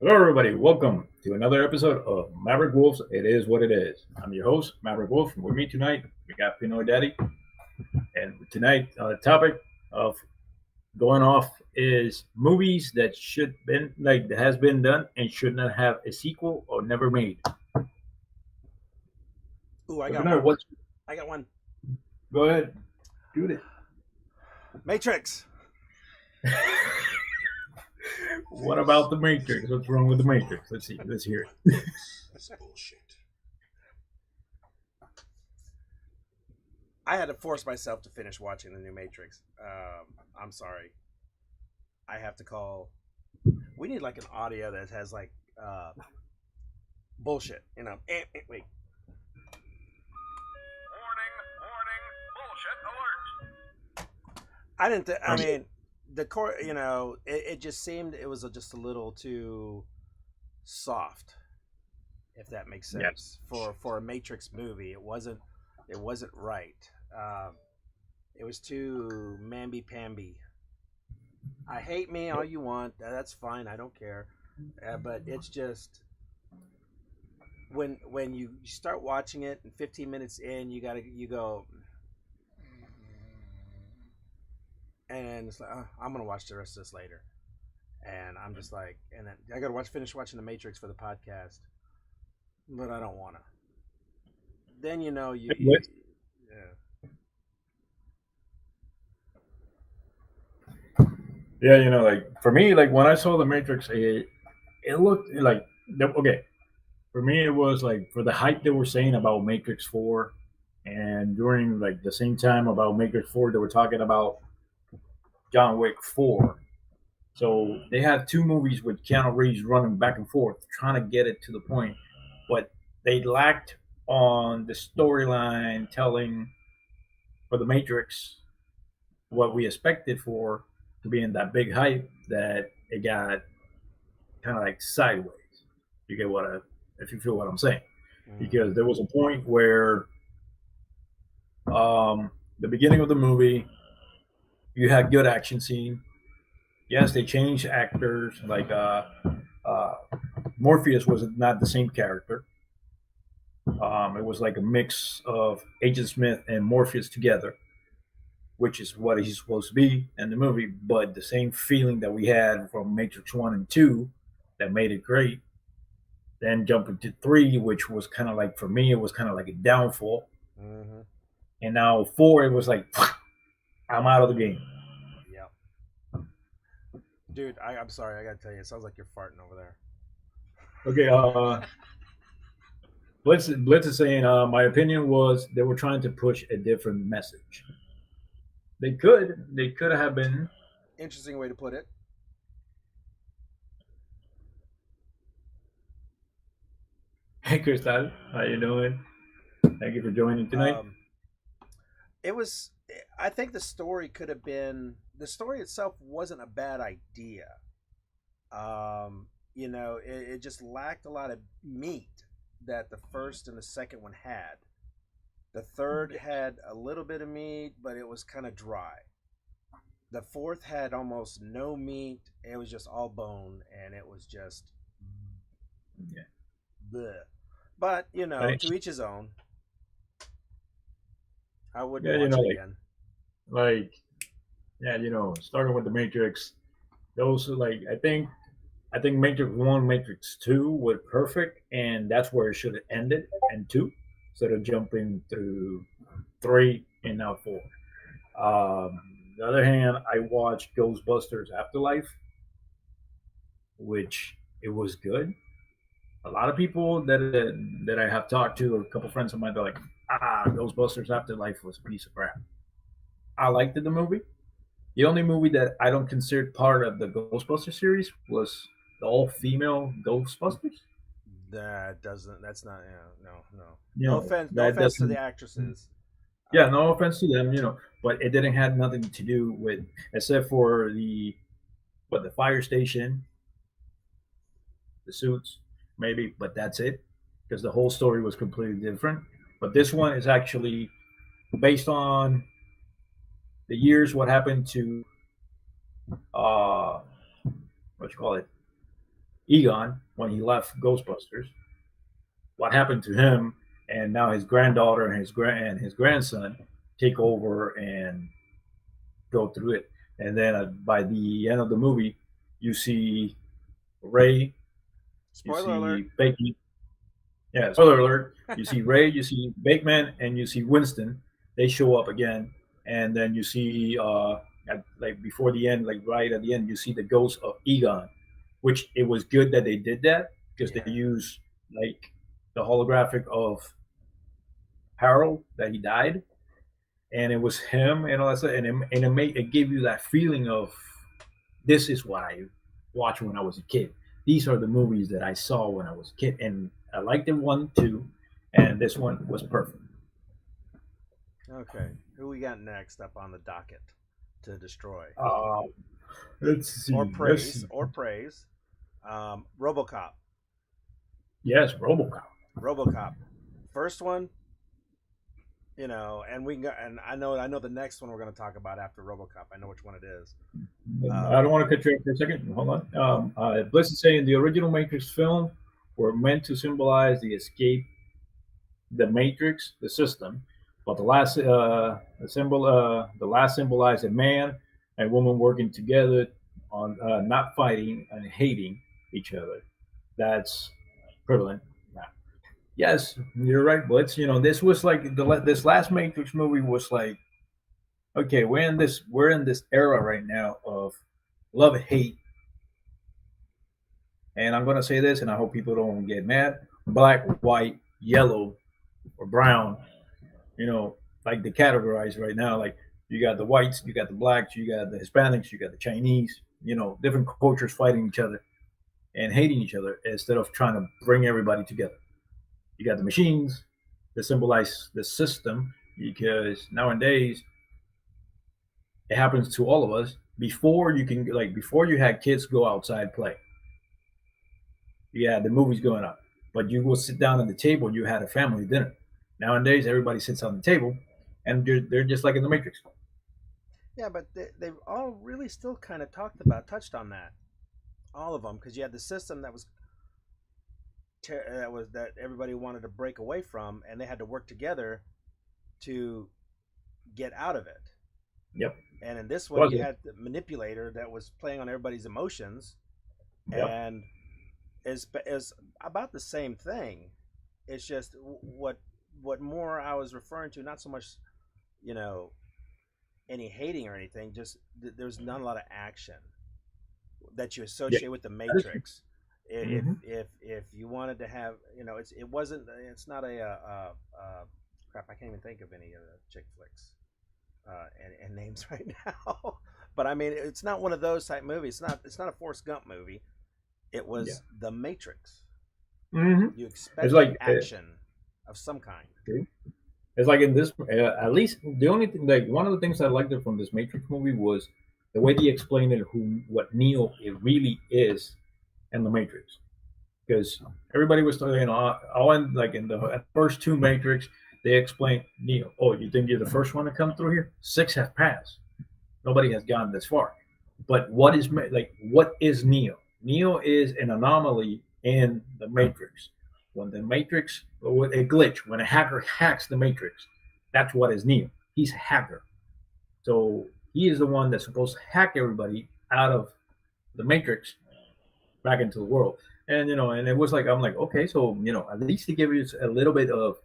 Hello, everybody. Welcome to another episode of Maverick Wolves. It is what it is. I'm your host, Maverick Wolf. And with me tonight, we got Pinoy Daddy. And tonight, the topic of going off is movies that should been that has been done and should not have a sequel or never made. Ooh, I So got Pinoy, one. what's I got one. go ahead, shoot it. Matrix. What about the Matrix? What's wrong with the Matrix? Let's see. Let's hear it. That's bullshit. I had to force myself to finish watching the new Matrix. I'm sorry. I have to call. We need like an audio that has like bullshit. Wait. Warning, warning, bullshit alert. I didn't. I mean, the core. It just seemed it was just a little too soft, if that makes sense. Yes. For a Matrix movie, it wasn't. It wasn't right. It was too mamby pamby. I hate me all you want. That's fine. I don't care. But it's just when you start watching it and 15 minutes in, you go, and it's like, oh, I'm gonna watch the rest of this later. And I'm just like, and then I gotta finish watching the Matrix for the podcast, but I don't wanna. Then What? yeah. Yeah, like for me, like when I saw the Matrix, it looked like okay. For me, it was like for the hype they were saying about Matrix Four, and during like the same time about Matrix Four, they were talking about John Wick Four. So they had two movies with Keanu Reeves running back and forth, trying to get it to the point, but they lacked on the storyline telling for the Matrix what we expected for to be in that big hype that it got kind of like sideways. You get what I, if you feel what I'm saying, Mm-hmm. because there was a point where the beginning of the movie you had good action scene. Yes, they changed actors. Like uh, Morpheus was not the same character. It was like a mix of Agent Smith and Morpheus together, which is what he's supposed to be in the movie. But the same feeling that we had from Matrix One and Two that made it great. Then jumping to three, which was kind of like for me, it was kind of like a downfall. Mm-hmm. And now four, it was like I'm out of the game. Yep. Dude, I'm sorry. I gotta tell you, it sounds like you're farting over there. Okay, Blitz is saying my opinion was they were trying to push a different message. They could have been. Interesting way to put it. Hey, Crystal, how you doing? Thank you for joining tonight. Um, it was. I think the story could have been. The story itself wasn't a bad idea. It just lacked a lot of meat that the first and the second one had. The third had a little bit of meat, but it was kind of dry. The fourth had almost no meat. It was just all bone, and it was just Yeah, bleh. But like, to each his own. I wouldn't yeah, watch it again. like yeah, starting with the Matrix. Those who like, I think Matrix One, Matrix Two were perfect, and that's where it should have ended. And two, instead of jumping through three and now four. The other hand, I watched Ghostbusters Afterlife, which it was good. A lot of people that I have talked to, a couple friends of mine, they're like, Ghostbusters Afterlife was a piece of crap. I liked the movie. The only movie that I don't consider part of the Ghostbusters series was the all female Ghostbusters. That doesn't. That's not. Yeah, no, no. No You know offense. No that offense to the doesn't. actresses. Yeah, Uh, no offense to them, but it didn't have nothing to do with except for the fire station, the suits, maybe, but that's it because the whole story was completely different. But this one is actually based on the years what happened to uh what you call it Egon when he left Ghostbusters. What happened to him, and now his granddaughter and his grandson take over and go through it. And then by the end of the movie, you see Ray, you Spoiler alert. see Becky. Yeah, spoiler alert. You see Ray, you see Bakeman, and you see Winston. They show up again, and then you see like before the end, like right at the end, you see the ghost of Egon, which it was good that they did that because they Yeah. used like the holographic of Harold that he died, and it was him and all that stuff, and it gave you that feeling of this is what I watched when I was a kid. These are the movies that I saw when I was a kid, and I liked the one too, and this one was perfect. Okay. Who we got next up on the docket to destroy Uh, let's or see. Let's praise see. or praise? RoboCop. Yes, RoboCop. RoboCop. First one, and we got, and I know the next one we're going to talk about after RoboCop. I know which one it is. I don't want to cut you off for a second. Hold on. Oh, Bliss is saying the original Matrix film were meant to symbolize the escape, the Matrix, the system, but the last symbolized a man and woman working together on not fighting and hating each other. That's prevalent. Yes, you're right, Blitz. This was like this last Matrix movie was like, okay, we're in this era right now of love hate, and I'm gonna say this, and I hope people don't get mad. Black, white, yellow, or brown. You know, like they categorize right now. Like you got the whites, you got the blacks, you got the Hispanics, you got the Chinese. Different cultures fighting each other and hating each other instead of trying to bring everybody together. You got the machines that symbolize the system because nowadays it happens to all of us. Before you had kids go outside play, you had the movies going on, but you will sit down at the table. You had a family dinner. Nowadays, everybody sits on the table, and they're just like in the Matrix. yeah, but they've all really still kind of touched on that, all of them, because you had the system that everybody wanted to break away from, and they had to work together to get out of it. Yep. And in this one, Was you it? had the manipulator that was playing on everybody's emotions, Yep. and is about the same thing. It's just what more I was referring to, not so much, you know, any hating or anything. Just there's not a lot of action that you Yeah. associate with the That is true. Matrix. Mm-hmm. If you wanted to have, it wasn't. It's not crap. I can't even think of any of the chick flicks and names right now. But I mean, it's not one of those type movies. It's not a Forrest Gump movie. It Yeah. was The Matrix. Mm-hmm. You It's expected like action of some kind. it's like in this. At least the only thing, like one of the things I liked from this Matrix movie was the way they explained it, what Neo it really is in the Matrix. Because everybody was talking, all in like in the first two Matrix, they explained Neo. Oh, you think you're the first one to come through here? Six have passed. Nobody has gone this far. But what is Neo? Neo is an anomaly in the Matrix. When the Matrix, or a glitch, when a hacker hacks the Matrix, that's what is Neo. He's a hacker. So he is the one that's supposed to hack everybody out of the Matrix back into the world. And it was like I'm like, okay, so at least to give you a little bit of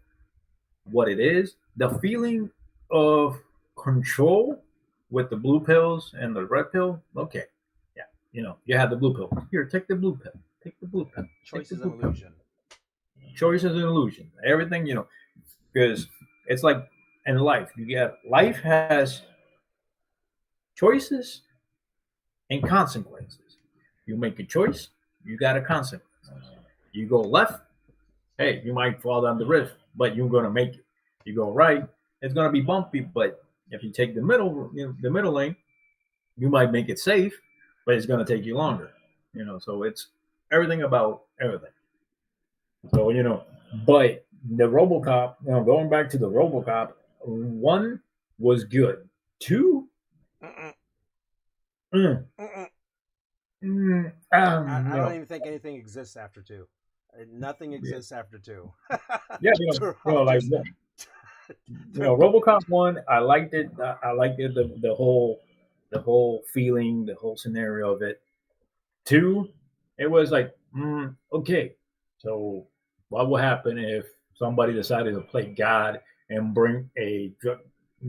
what it is, the feeling of control with the blue pills and the red pill. Okay, yeah, you have the blue pill. Here, take the blue pill. Take the blue pill. Take Choice the is an blue pill. illusion. Choice is an illusion. Everything, because it's like in life, life has choices and consequences. You make a choice, you got a consequence. You go left, hey, you might fall down the rift, but you're gonna make it. You go right, it's gonna be bumpy, but if you take the middle lane, you might make it safe, but it's gonna take you longer. So it's everything about everything. So but the RoboCop, going back to the RoboCop, one was good. Two, Mm-mm, mm, mm-mm. I don't even think anything exists after two. Nothing yeah, exists after two. yeah, They're all like just they're RoboCop one, I liked it. I liked it the whole feeling, the whole scenario of it. Two, it was like, okay, so what will happen if somebody decided to play God and bring a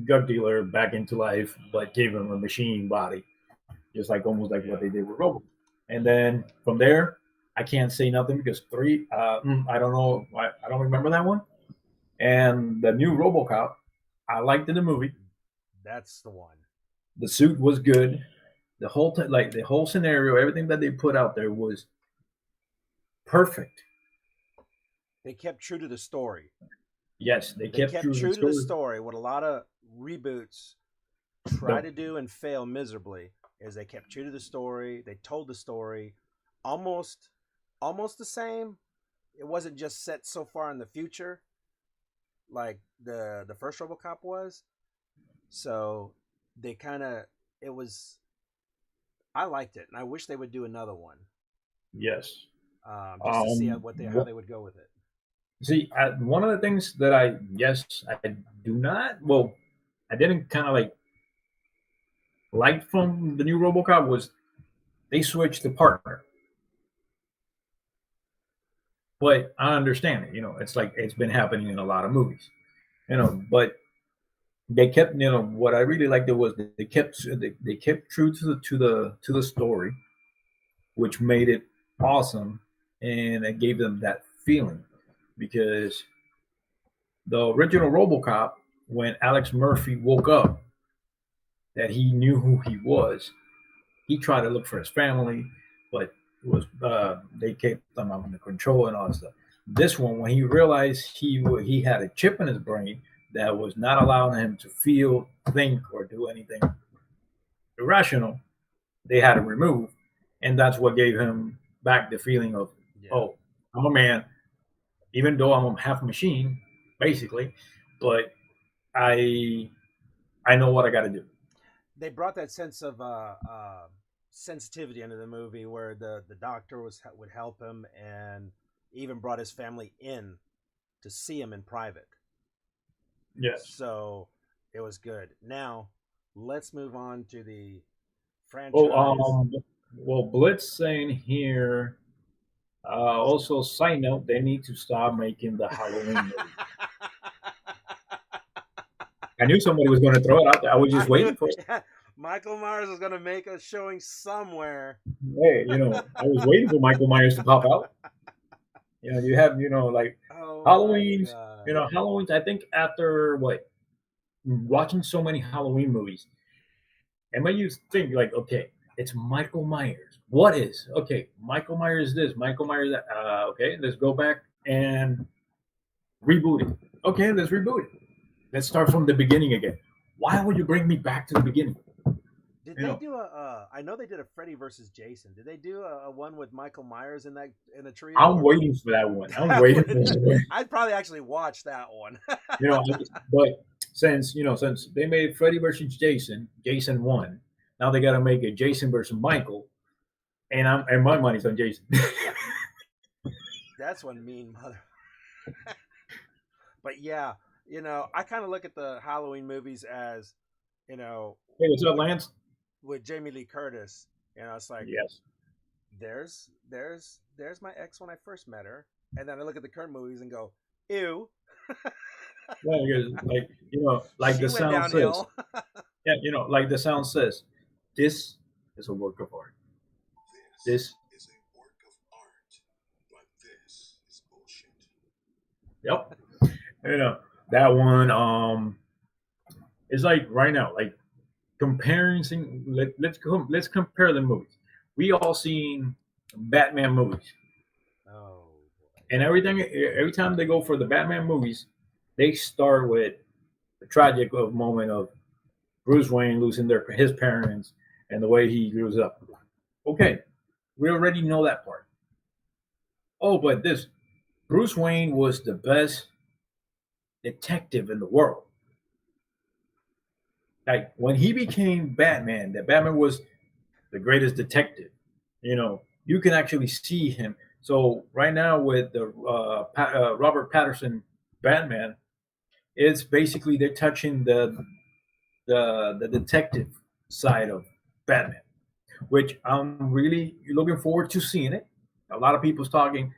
drug dealer back into life, but give him a machine body, just like almost like what yeah. they did with Robo. And then from there, I can't say nothing because three, I don't know, I don't remember that one. And the new RoboCop, I liked in the movie. That's the one. The suit was good. The whole like the whole scenario, everything that they put out there was perfect. They kept true to the story. Yes, they They kept kept true to the true to the story. story. What a lot of reboots try The, to do and fail miserably is they kept true to the story. They told the story almost almost the same. It wasn't just set so far in the future like the first RoboCop was. So they kind of it was. I liked it, and I wish they would do another one, yes. just to see how What, they would go with it. see, one of the things that I do not. Well, I didn't kind of like from the new RoboCop was they switched the partner. But I understand it. It's like it's been happening in a lot of movies. But they kept what I really liked it was they kept true to the story, which made it awesome, and it gave them that feeling because the original RoboCop, when Alex Murphy woke up, that he knew who he was. He tried to look for his family, but it was they kept them under control and all that stuff. This one, when he realized he had a chip in his brain that was not allowing him to feel, think, or do anything irrational, they had to remove, and that's what gave him back the feeling of, Yeah, oh, I'm a man, even though I'm a half machine, basically, but I I know what I got to do. they brought that sense of sensitivity into the movie where the doctor would help him and even brought his family in to see him in private. Yes. So it was good. Now let's move on to the Well, franchise. Blitz saying here. Also, side note, they need to stop making the Halloween movie. I knew somebody was going to throw it out there. I was just I knew waiting for it. yeah, Michael Myers was going to make a showing somewhere. Hey, I was waiting for Michael Myers to pop out. You have, like Oh my Halloween's, god. Halloween's. I think after what watching so many Halloween movies, and when you think like, okay, it's Michael Myers. What is okay? Michael Myers this, Michael Myers that. Okay, let's go back and reboot it. Okay, let's reboot it. Let's start from the beginning again. Why would you bring me back to the beginning? Did You they know, do a I know they did a Freddy versus Jason. Did they do a one with Michael Myers in a trio I'm or no? waiting for that one. I'm That waiting for would that one. I'd probably actually watch that one. But since they made Freddy versus Jason, Jason won. Now they got to make a Jason versus Michael, and my money's on Jason. That's one mean mother. But yeah, I kind of look at the Halloween movies as, you know, Hey, what's up, with Lance? Jamie Lee Curtis. It's like Yes. there's my ex when I first met her, and then I look at the current movies and go, ew, Well, because like she the went sound says. downhill. Yeah, like the sound says, this is a work of art. This This, is a work of art, but this is bullshit. yep. You know that one. It's like right now, like comparing. Let's compare the movies. We all seen Batman movies, Oh boy. and everything. Every time they go for the Batman movies, they start with the tragic of moment of Bruce Wayne losing his parents and the way he grows up. Okay, we already know that part. Oh, but this Bruce Wayne was the best detective in the world. Like when he became Batman, that Batman was the greatest detective. You can actually see him. So right now with the Robert Patterson Batman, it's basically they're touching the detective side of Batman, which I'm really looking forward to seeing it. A lot of people's talking,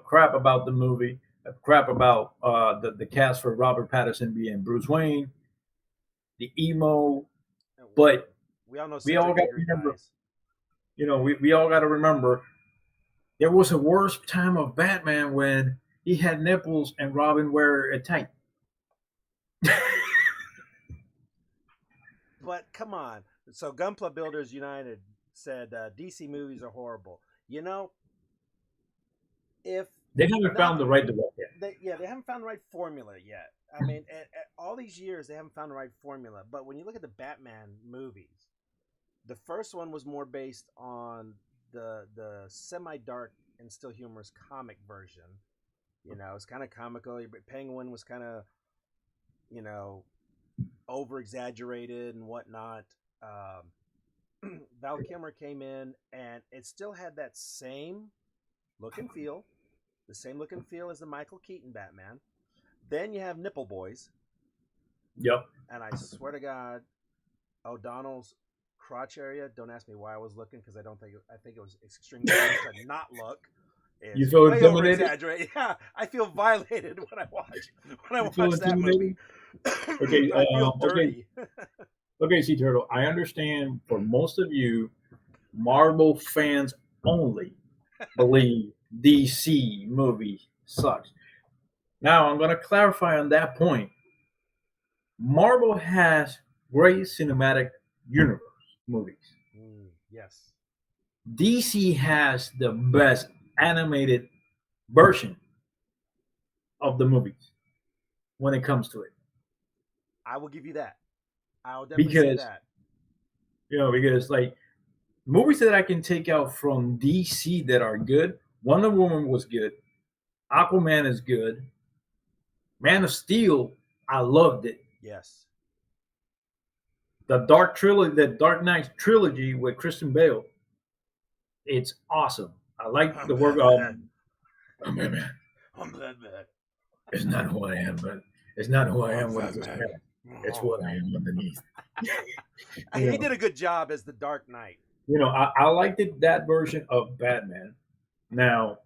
crap about the movie, crap about the cast for Robert Patterson being Bruce Wayne, the emo, And but we all know we all Cedric got to Diggory remember, dies. we all got to remember there was a worse time of Batman when he had nipples and Robin wear it tight. But come on. So Gunpla Builders United said DC movies are horrible. You know, if They haven't now found that the right director. they haven't found the right formula yet. I mean, at all these years they haven't found the right formula. But when you look at the Batman movies, the first one was more based on the semi dark and still humorous comic version. It's kind of comical. Penguin was kind of you know over exaggerated and whatnot. Val Kilmer came in and it still had that same look and feel, the same look and feel as the Michael Keaton Batman. Then you have Nipple Boys, Yep. and I swear to God, O'Donnell's crotch area. Don't ask me why I was looking because I think it was extremely hard to not look. You Is feel way over intimidated? exaggerated. Yeah, I feel violated when I You feel watch that intimidated? movie. Okay. I feel Okay. dirty. Okay, Sea Turtle. I understand for most of you, Marvel fans only believe DC movie sucks. Now I'm going to clarify on that point. Marvel has great cinematic universe movies. Yes. DC has the best animated version of the movies when it comes to it. I will give you that. I'll definitely say Because, that. because like movies that I can take out from DC that are good, Wonder Woman was good, Aquaman is good, Man of Steel, I loved it. Yes. The Dark Knight trilogy with Christian Bale, it's awesome. I like I'm the work of. Batman. Oh, man. I'm Batman. It's not who I am, but it's not who I I'm am when I was Batman. mad. It's what I am underneath. you He know, did a good job as the Dark Knight. I liked that version of Batman. Now,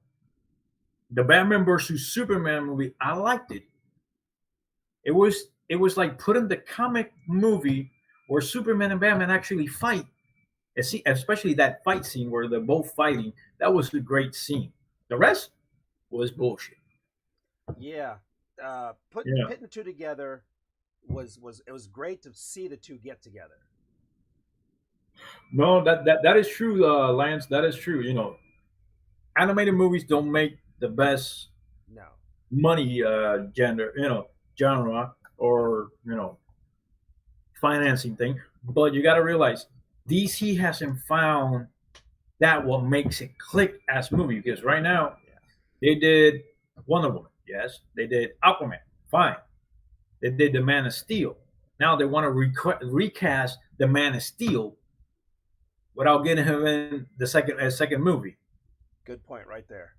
the Batman versus Superman movie, I liked it. It was like putting the comic movie where Superman and Batman actually fight. Especially that fight scene where they're both fighting. That was a great scene. The rest was bullshit. Yeah. Yeah. Putting the two together was it was great to see the two get together. No, that is true, Lance. That is true. Animated movies don't make the best No. money genre or financing thing. But you got to realize DC hasn't found that what makes it click as a movie because right now Yeah. they did Wonder Woman, yes, they did Aquaman, fine, they did the Man of Steel. Now they want to recast the Man of Steel without getting him in the second movie. Good point right there.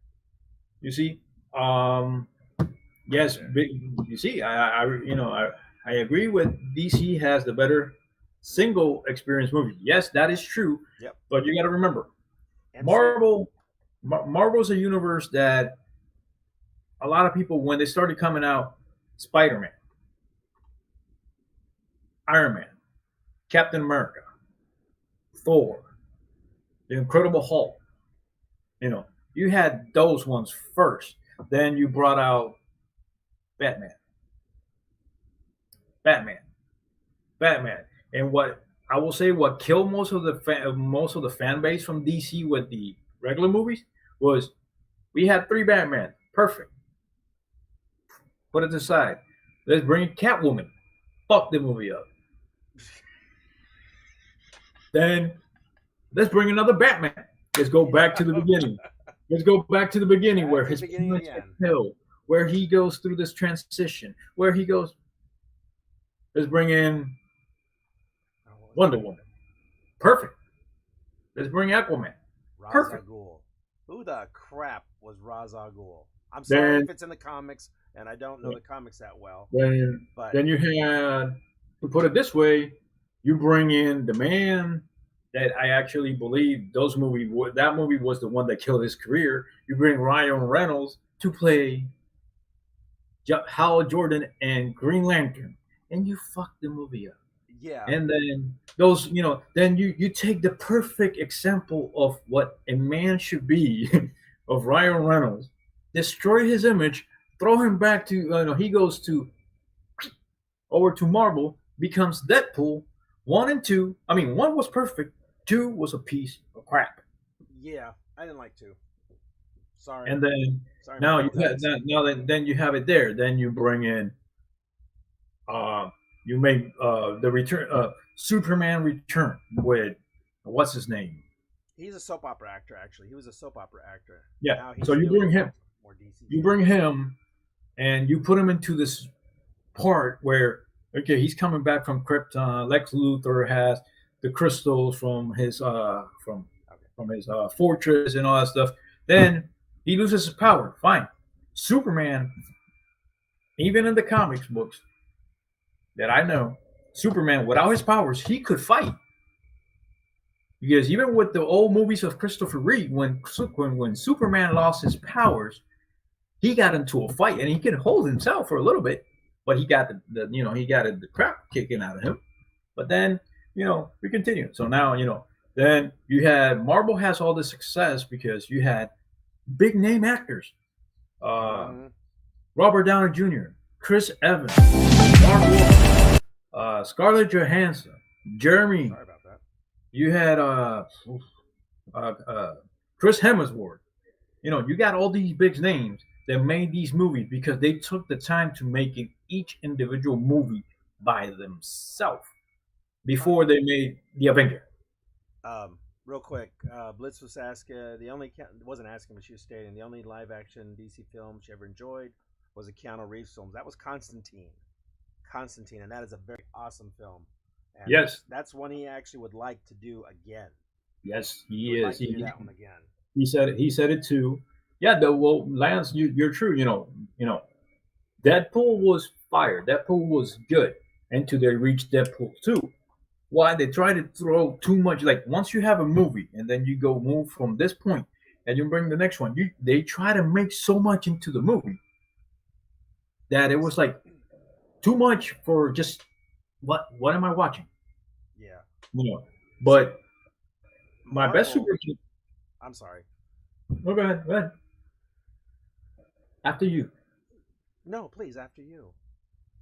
You see, um, Right yes, there. you see, I agree with DC has the better single experience movie. Yes, that is true, Yep. but you got to remember, MC. Marvel, Marvel's a universe that a lot of people when they started coming out, Spider Man, Iron Man, Captain America, Thor, the Incredible Hulk. You had those ones first. Then you brought out Batman, Batman, Batman, and what I will say, what killed most of the fan base from DC with the regular movies was we had three Batman, perfect. Put it aside. Let's bring Catwoman. Fuck the movie up. Then let's bring another Batman. Let's go back to the beginning. Let's go back to the beginning Back where to the his beginning parents get again. killed, where he goes through this transition, where he goes. Let's bring in Wonder Woman. Perfect. Let's bring Aquaman. Ra's al Perfect. Ghul. Who the crap was Ra's al Ghul? I'm sorry if Then it's in the comics, and I don't know the comics that well, then but then you had, to put it this way, you bring in the man that I actually believe that movie was the one that killed his career. You bring Ryan Reynolds to play Hal Jordan and Green Lantern, and you fuck the movie up. yeah, And then then you take the perfect example of what a man should be of Ryan Reynolds, destroy his image, throw him back to he goes to over to Marvel, becomes Deadpool. One and two, I mean, one was perfect, two was a piece of crap. yeah, I didn't like to. Sorry, And then sorry, now Marvel you have guys. then you have it there. Then you bring in uh you make the return Superman Return with what's his name. He's a soap opera actor. Actually, he was a soap opera actor. Yeah. Now So he's doing more DC you stuff. bring him, and you put him into this part where okay, he's coming back from Krypton. Lex Luthor has the crystals Okay. from his fortress and all that stuff. Then he loses his power. Fine. Superman, even in the comics books that I know, Superman without his powers, he could fight. Because even with the old movies of Christopher Reeve, when Superman lost his powers, he got into a fight and he could hold himself for a little bit, but he got he got the crap kicking out of him. But then we continue. So now then you had Marvel has all this success because you had big name actors, uh, Mm-hmm. Robert Downey Jr., Chris Evans, Mark Wahlberg, Scarlett Johansson, Jeremy. Sorry about that. You had uh, uh, Chris Hemsworth. You got all these big names that made these movies because they took the time to making each individual movie by themselves before they made the Avenger. Real quick, Blitz was asking the only wasn't asking, but she was stating the only live action DC film she ever enjoyed was a Keanu Reeves film. That was Constantine. Constantine, and that is a very awesome film. And Yes, that's one he actually would like to do again. yes, He he would is. like to do that one again. He said it too. Yeah, well, Lance, you're true. Deadpool was fire. Deadpool was good until they reached Deadpool 2. Why they try to throw too much? Like once you have a movie and then you go move from this point and you bring the next one, they try to make so much into the movie that it was like too much for just what am I watching? Yeah. You know. See, But my best Marvel. super. I'm sorry. Oh, go ahead. Go ahead. After you. No, please, after you.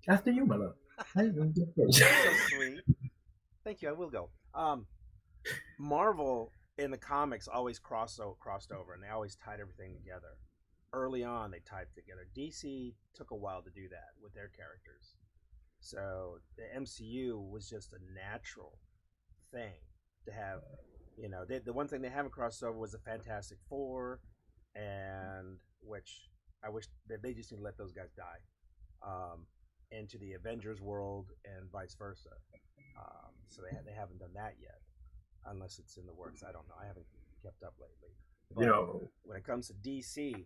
After you, my love. You're so sweet. Thank you. I will go. Marvel in the comics always crossed over, and they always tied everything together. Early on, they tied it together. DC took a while to do that with their characters. So the MCU was just a natural thing to have. The one thing they haven't crossed over was the Fantastic Four, and which I wish that they just need to let those guys die into the Avengers world and vice versa. So they haven't done that yet, unless it's in the works. I don't know. I haven't kept up lately. you But know, when it comes to DC,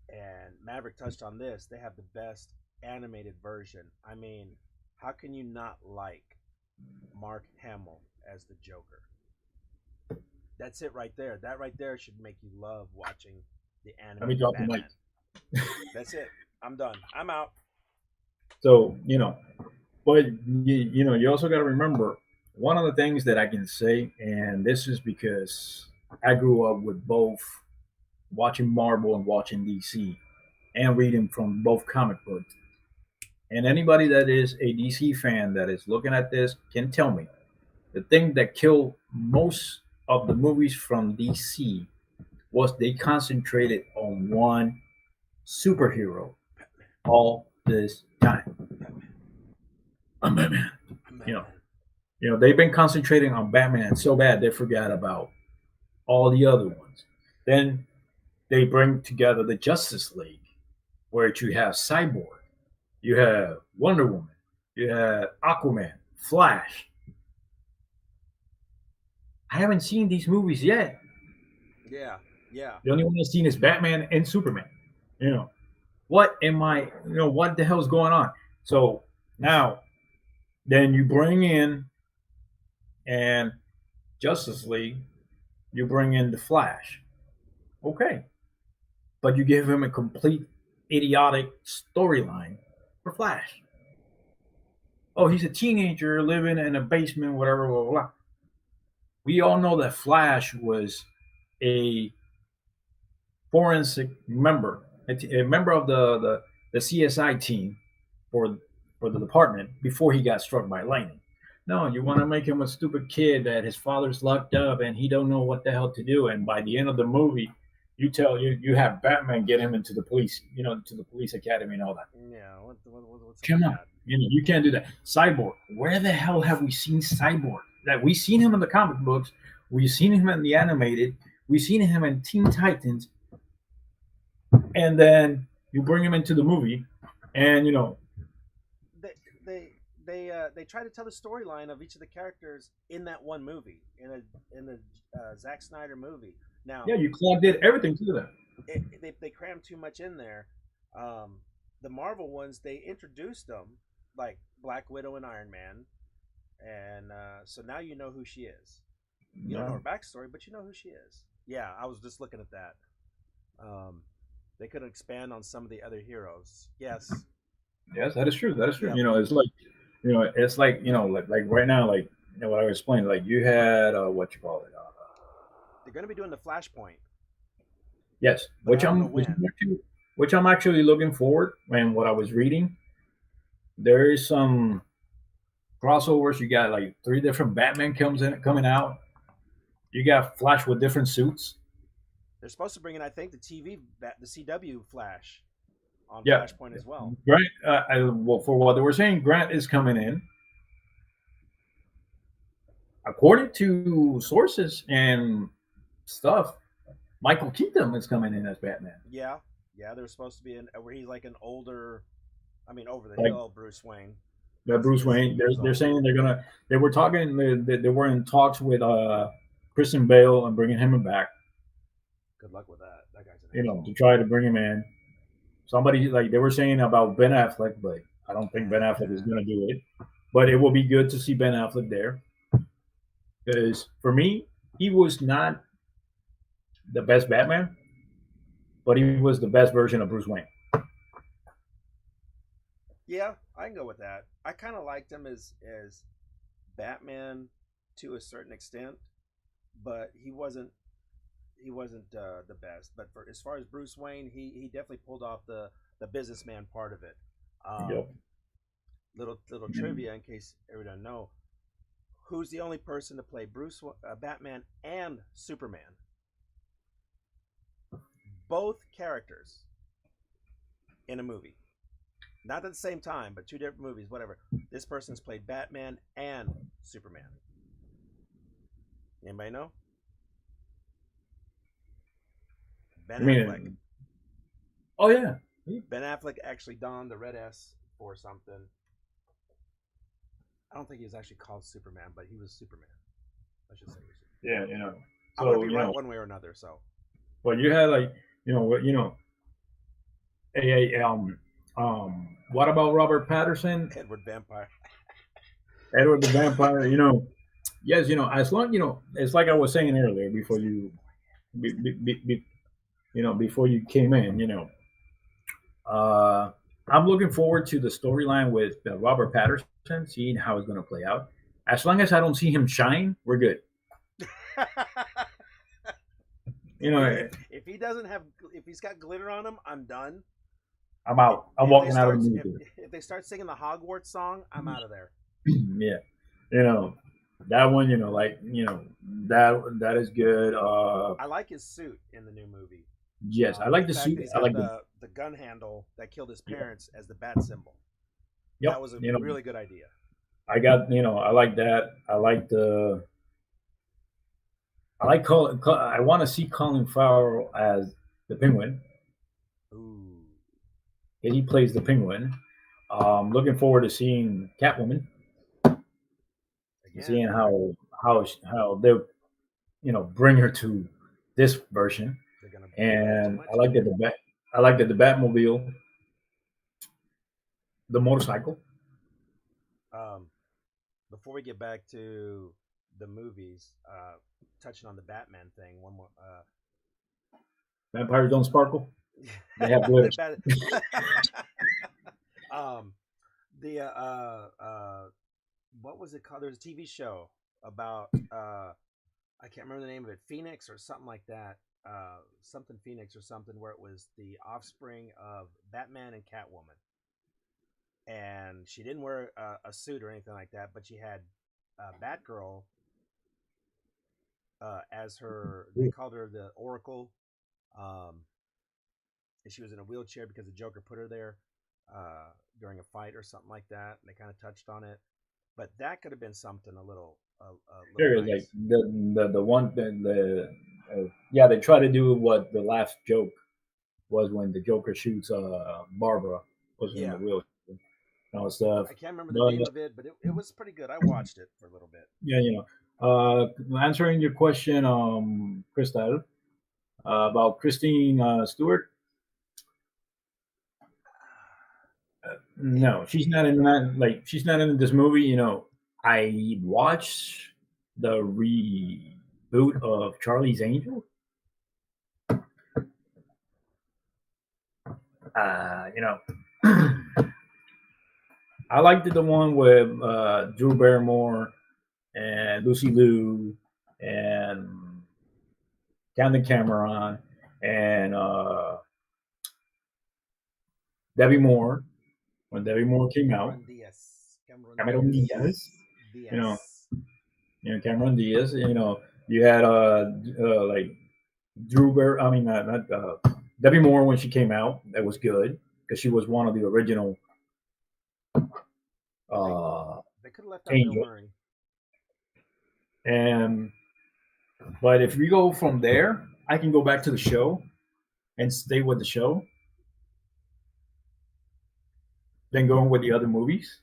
and Maverick touched on this, they have the best animated version. I mean, how can you not like Mark Hamill as the Joker? That's it right there. That right there should make you love watching the let me animated drop the mic. Batman. That's it. I'm done. I'm out. So, but you also got to remember one of the things that I can say, and this is because I grew up with both watching Marvel and watching DC and reading from both comic books. And anybody that is a DC fan that is looking at this can tell me the thing that killed most of the movies from DC was they concentrated on one superhero all this time. I'm Batman. You know, Batman. they've been concentrating on Batman so bad they forgot about all the other ones. Then they bring together the Justice League, where you have Cyborg, you have Wonder Woman, you have Aquaman, Flash, I haven't seen these movies yet. Yeah, yeah. The only one I've seen is Batman and Superman. You know, what am I? What the hell's going on? So now, then you bring in and Justice League, you bring in the Flash. Okay, but you give him a complete idiotic storyline for Flash. Oh, he's a teenager living in a basement, whatever, blah, blah, blah. We all know that Flash was a forensic member, a member of the CSI team for for the department before he got struck by lightning. No, you want to make him a stupid kid that his father's locked up and he don't know what the hell to do. And by the end of the movie, you have Batman get him into the police, to the police academy and all that. Yeah, what's up Come with on, that? you can't do that. Cyborg, where the hell have we seen Cyborg? That we've seen him in the comic books, we've seen him in the animated, we've seen him in Teen Titans, and then you bring him into the movie, and They they they try to tell the storyline of each of the characters in that one movie, in the Zack Snyder movie. Now, yeah, you clogged it everything to that. they cram too much in there. Um, the Marvel ones, they introduced them like Black Widow and Iron Man, and so now you know who she is. You don't know Yeah. her backstory, but you know who she is. Yeah, I was just looking at that. Um, they could expand on some of the other heroes. Yes. Yes, that is true. That is true. Yep. It's like like right now, like what I was explaining. Like you had what you call it. They're going to be doing the Flashpoint, Yes, but I don't know when. which I'm actually looking forward. And what I was reading, there is some crossovers. You got like three different Batman coming out. You got Flash with different suits. They're supposed to bring in, I think, the CW Flash on Yeah, Flashpoint as well. Grant. Well, for what they were saying, Grant is coming in. According to sources and stuff, Michael Keaton is coming in as Batman. Yeah, yeah. They're supposed to be in where he's like an older, I mean, over the Like hill Bruce Wayne, because he Bruce is Wayne. years They're old. saying they were talking. They were in talks with Christian Bale and bringing him back. Good luck with that. That guy's an To asshole. try to bring him in. Somebody like they were saying about Ben Affleck, but I don't think Ben Affleck is going to do it. But it will be good to see Ben Affleck there because for me, he was not the best Batman, but he was the best version of Bruce Wayne. Yeah, I can go with that. I kind of liked him as Batman to a certain extent, but he wasn't the best. But for as far as Bruce Wayne, he definitely pulled off the businessman part of it. Yep. Little trivia in case everyone doesn't know: who's the only person to play Batman and Superman? Both characters in a movie, not at the same time, but two different movies. Whatever. This person's played Batman and Superman. Anybody know? Ben I Affleck. mean, oh yeah, Ben Affleck actually donned the red S for something. I don't think he was actually called Superman, but he was Superman. I should say. yeah, I'm gonna So be right one way or another. So but you had like what about Robert Patterson, Edward Vampire. Edward the Vampire? Yes, as long it's like I was saying earlier before you, be, be, be, before you came in. Uh, I'm looking forward to the storyline with Robert Patterson, seeing how it's going to play out. As long as I don't see him shine, we're good. You know, If he doesn't have, if he's got glitter on him, I'm done. I'm out. I'm If they walking out of start the if, movie. if they start singing the Hogwarts song, I'm out of there. Yeah, you know that one. That is good. I like his suit in the new movie. Yes, I like The the fact suit. that he's I got like the the gun handle that killed his yeah. parents as the bat symbol. That Yep. was a You know, really good idea. I got. I like that. I like the. I like Colin. I want to see Colin Farrell as the Penguin. Ooh, He plays the Penguin. Looking forward to seeing Catwoman. again, Seeing how they. bring her to this version. They're gonna add too And much in there. I like that the Batmobile, the motorcycle, Um, Before we get back to the movies, touching on the Batman thing, one more. vampires don't sparkle. They have glitters. um, the what was it called? There's a TV show about I can't remember the name of it, Phoenix or something like that. Something Phoenix or something, where it was the offspring of Batman and Catwoman, and she didn't wear a suit or anything like that, but she had Batgirl as her. They called her the Oracle, um, and she was in a wheelchair because the Joker put her there during a fight or something like that. And they kind of touched on it, but that could have been something a little There is like nice. the one the yeah, they try to do what the last joke was when the Joker shoots Barbara was in the Yeah, wheel stuff. I can't remember the But name of it, but it was pretty good. I watched it for a little bit. yeah, answering your question, Crystal, about Christine Stewart. If No, she's not in that. Like, she's not in this movie. I watched the reboot of Charlie's Angel. Uh, you know, I liked the one with Drew Barrymore and Lucy Liu and Camden Cameron and Debbie Moore when Debbie Moore came out. Cameron Diaz, Cameron Cameron Diaz, Diaz, you know, Diaz. Cameron Diaz. You had like Drew Bear. I mean, not Debbie Moore when she came out. That was good because she was one of the original They uh, they could have left out Bill Angels. Murray. And but if we go from there, I can go back to the show and stay with the show, then going with the other movies.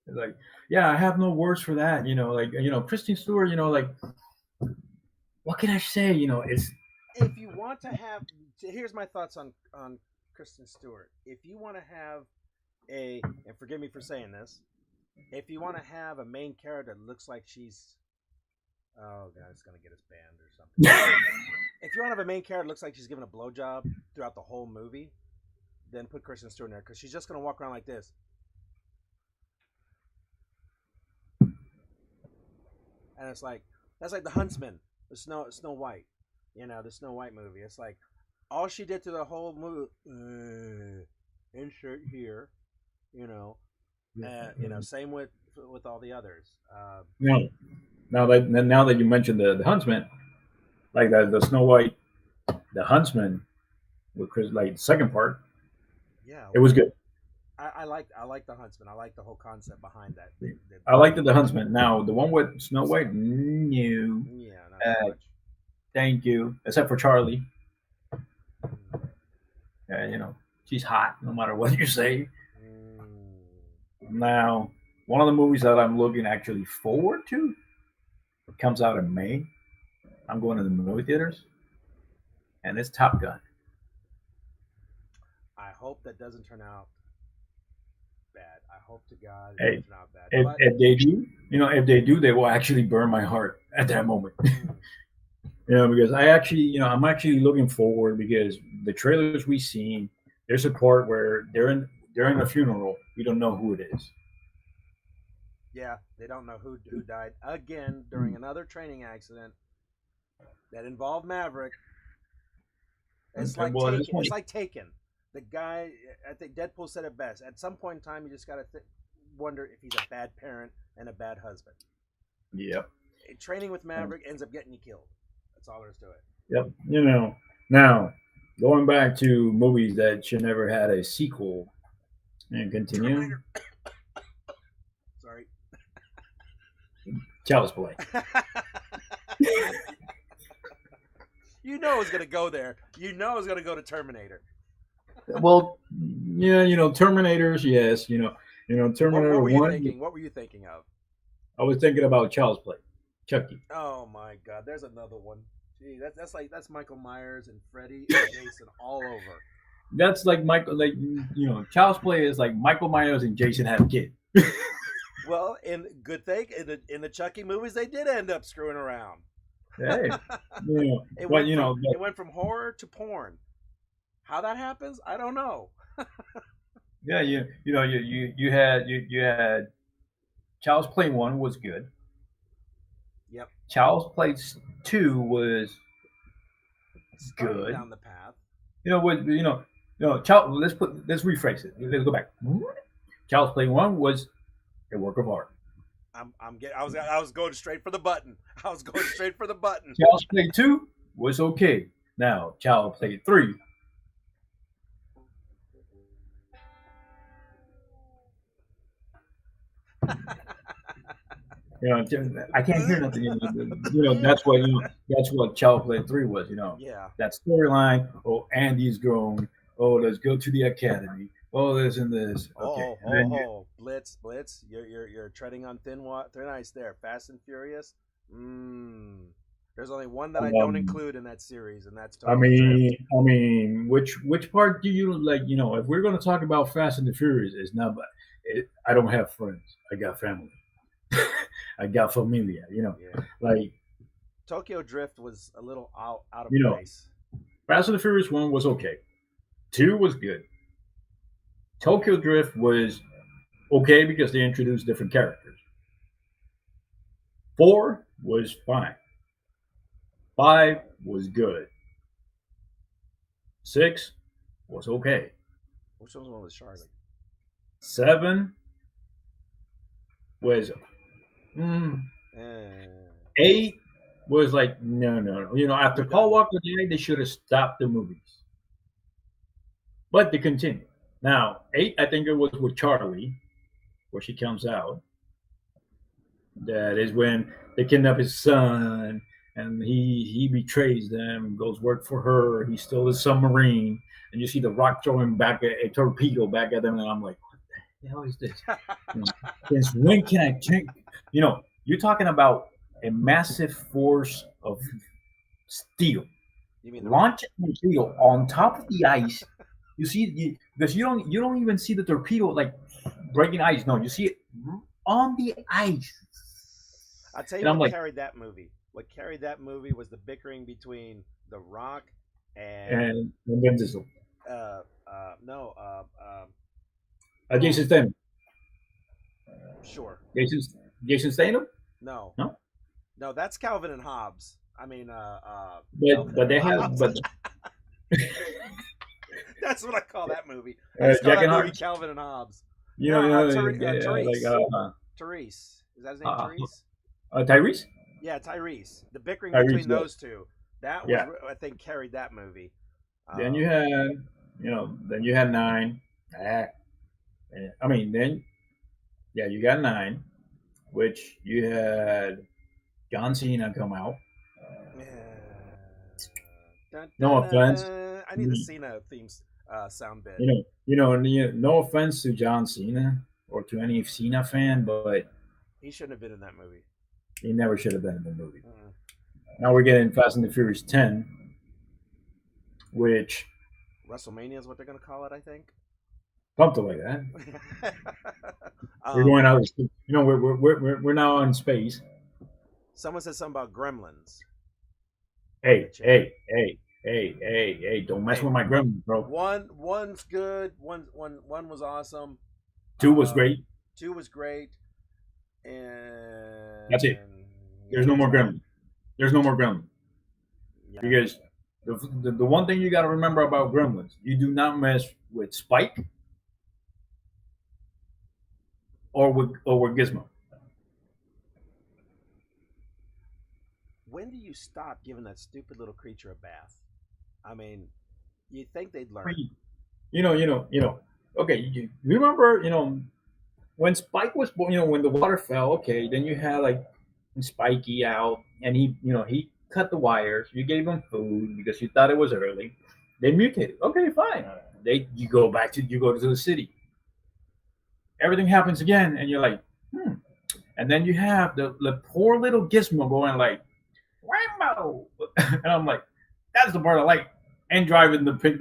It's like, yeah, I have no words for that. Kristen Stewart. Like, what can I say? It's If you want to have, here's my thoughts on Kristen Stewart. If you want to have and forgive me for saying this, if you want to have a main character that looks like she's, oh god, it's gonna get us banned or something. If you want to have a main character that looks like she's giving a blowjob throughout the whole movie, then put Kristen Stewart in there because she's just gonna walk around like this. And it's like that's like the Huntsman, the Snow White, the Snow White movie. It's like all she did through the whole movie, insert here, you know, same with all the others. no. Now that you mentioned the Huntsman, like the Snow White, the Huntsman with Chris, like the second part, Yeah, it was good. I like the Huntsman. I like the whole concept behind that. I liked the Huntsman. Now the one with Snow White, no, Yeah, not so much. thank you, except for Charlie. Mm. She's hot no matter what you say. Mm. Now, one of the movies that I'm looking actually forward to comes out in May. I'm going to the movie theaters, and it's Top Gun. I hope that doesn't turn out bad. I hope to God it Hey, doesn't turn out bad. if, But if they do, they will actually burn my heart at that moment. mm, Because I'm actually looking forward because the trailers we seen, there's a part where they're in a funeral. We don't know who it is. yeah, they don't know who died again during another training accident that involved Maverick. It's Okay, like well, at this Taken. point, It's like Taken. The guy, I think Deadpool said it best. At some point in time, you just gotta wonder if he's a bad parent and a bad husband. yep, Training with Maverick ends up getting you killed. That's all there is to it. yep. Now going back to movies that should never had a sequel and continue. Terminator. Sorry. Child's Play. You know it's gonna go there. You know it's gonna go to Terminator. Well, yeah, Terminators. Yes, What Terminator were you One. thinking? What were you thinking of? I was thinking about Child's Play, Chucky. Oh my God, there's another one. Gee, that's Michael Myers and Freddy and Jason all over. That's like Michael, like Child's Play is like Michael Myers and Jason had a kid. Well, in good thing in the Chucky movies, they did end up screwing around. Hey, It but went from it went from horror to porn. How that happens, I don't know. yeah, you had Child's Play 1 was good. Yep, Child's Play 2 was starting good. down the path. Child. Let's rephrase it. Let's go back. Child's Play 1 was a work of art. I was going straight for the button. I was going straight for the button. Child's Play 2 was okay. Now Child's Play 3. I can't hear nothing. That's what Child Play 3 was. Yeah. That storyline. Oh, Andy's grown. Oh, let's go to the academy. Oh, this and this. Okay. Blitz. You're treading on thin ice there. Fast and Furious. There's only one that I don't include in that series, and that's Tokyo Drift. I mean, which part do you like? If we're going to talk about Fast and the Furious, it's not. I don't have friends. I got family. I got familia. Yeah. Like Tokyo Drift was a little out of place. Fast and the Furious 1 was okay. 2 was good. Tokyo Drift was okay because they introduced different characters. 4 was fine. 5 was good. 6 was okay. Which one was Charlie? 7 was 8 was like no. After Paul Walker died, they should have stopped the movies. But they continued. Now 8, I think it was with Charlie, where she comes out. That is when they kidnap his son, and he betrays them, goes work for her. He's still a submarine, and you see the Rock throwing back a torpedo back at them, and I'm like, what the hell is this? Since when can I take? You're talking about a massive force of steel. You mean launch a torpedo on top of the ice? Because you don't even see the torpedo like breaking ice. No, you see it on the ice. I'll tell you what carried that movie. What carried that movie was the bickering between The Rock and Vin Diesel. Jason Statham. Sure. Jason Statham? No. No? No, that's Calvin and Hobbes. I mean, but they have, but that's what I call that movie. Jack and Hobbes. Calvin and Hobbes. Therese. Therese. Is that his name? Therese. Tyrese. Yeah, Tyrese. The bickering Tyrese, between those two. That was, I think, carried that movie. Then you had 9. I mean, then you got 9, which you had John Cena come out. No offense. I need the Cena theme sound bit. No offense to John Cena or to any Cena fan, but he shouldn't have been in that movie. He never should have been in the movie. Now we're getting Fast and the Furious 10, which WrestleMania is what they're going to call it, I think. Something like that. We're going out. We're now in space. Someone said something about Gremlins. Hey! Don't mess with my Gremlins, bro. One's good. One was awesome. 2 was great. 2 was great. And that's it. There's no more Gremlins. Yeah. Because the one thing you got to remember about Gremlins, you do not mess with Spike or with Gizmo. When do you stop giving that stupid little creature a bath? I mean, you'd think they'd learn. Okay, you remember, when Spike was born, when the water fell, okay, then you had like Spikey out, and he cut the wires. You gave him food because you thought it was early. They mutated. Okay, fine. You go to the city. Everything happens again, and you're like, And then you have the poor little Gizmo going like Rambo, and I'm like, that's the part I like. And driving the pink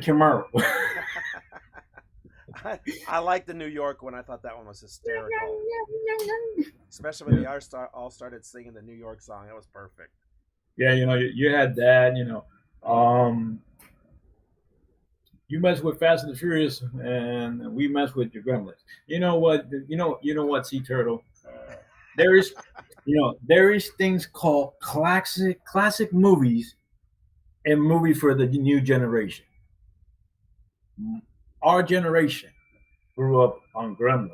Camaro. I like the New York one. I thought that one was hysterical, especially when they all started singing the New York song. That was perfect. Yeah, you had that. You mess with Fast and the Furious, and we mess with your Gremlins. You know what? You know what? Sea Turtle. There is, there is things called classic movies and movie for the new generation. Our generation grew up on Gremlins,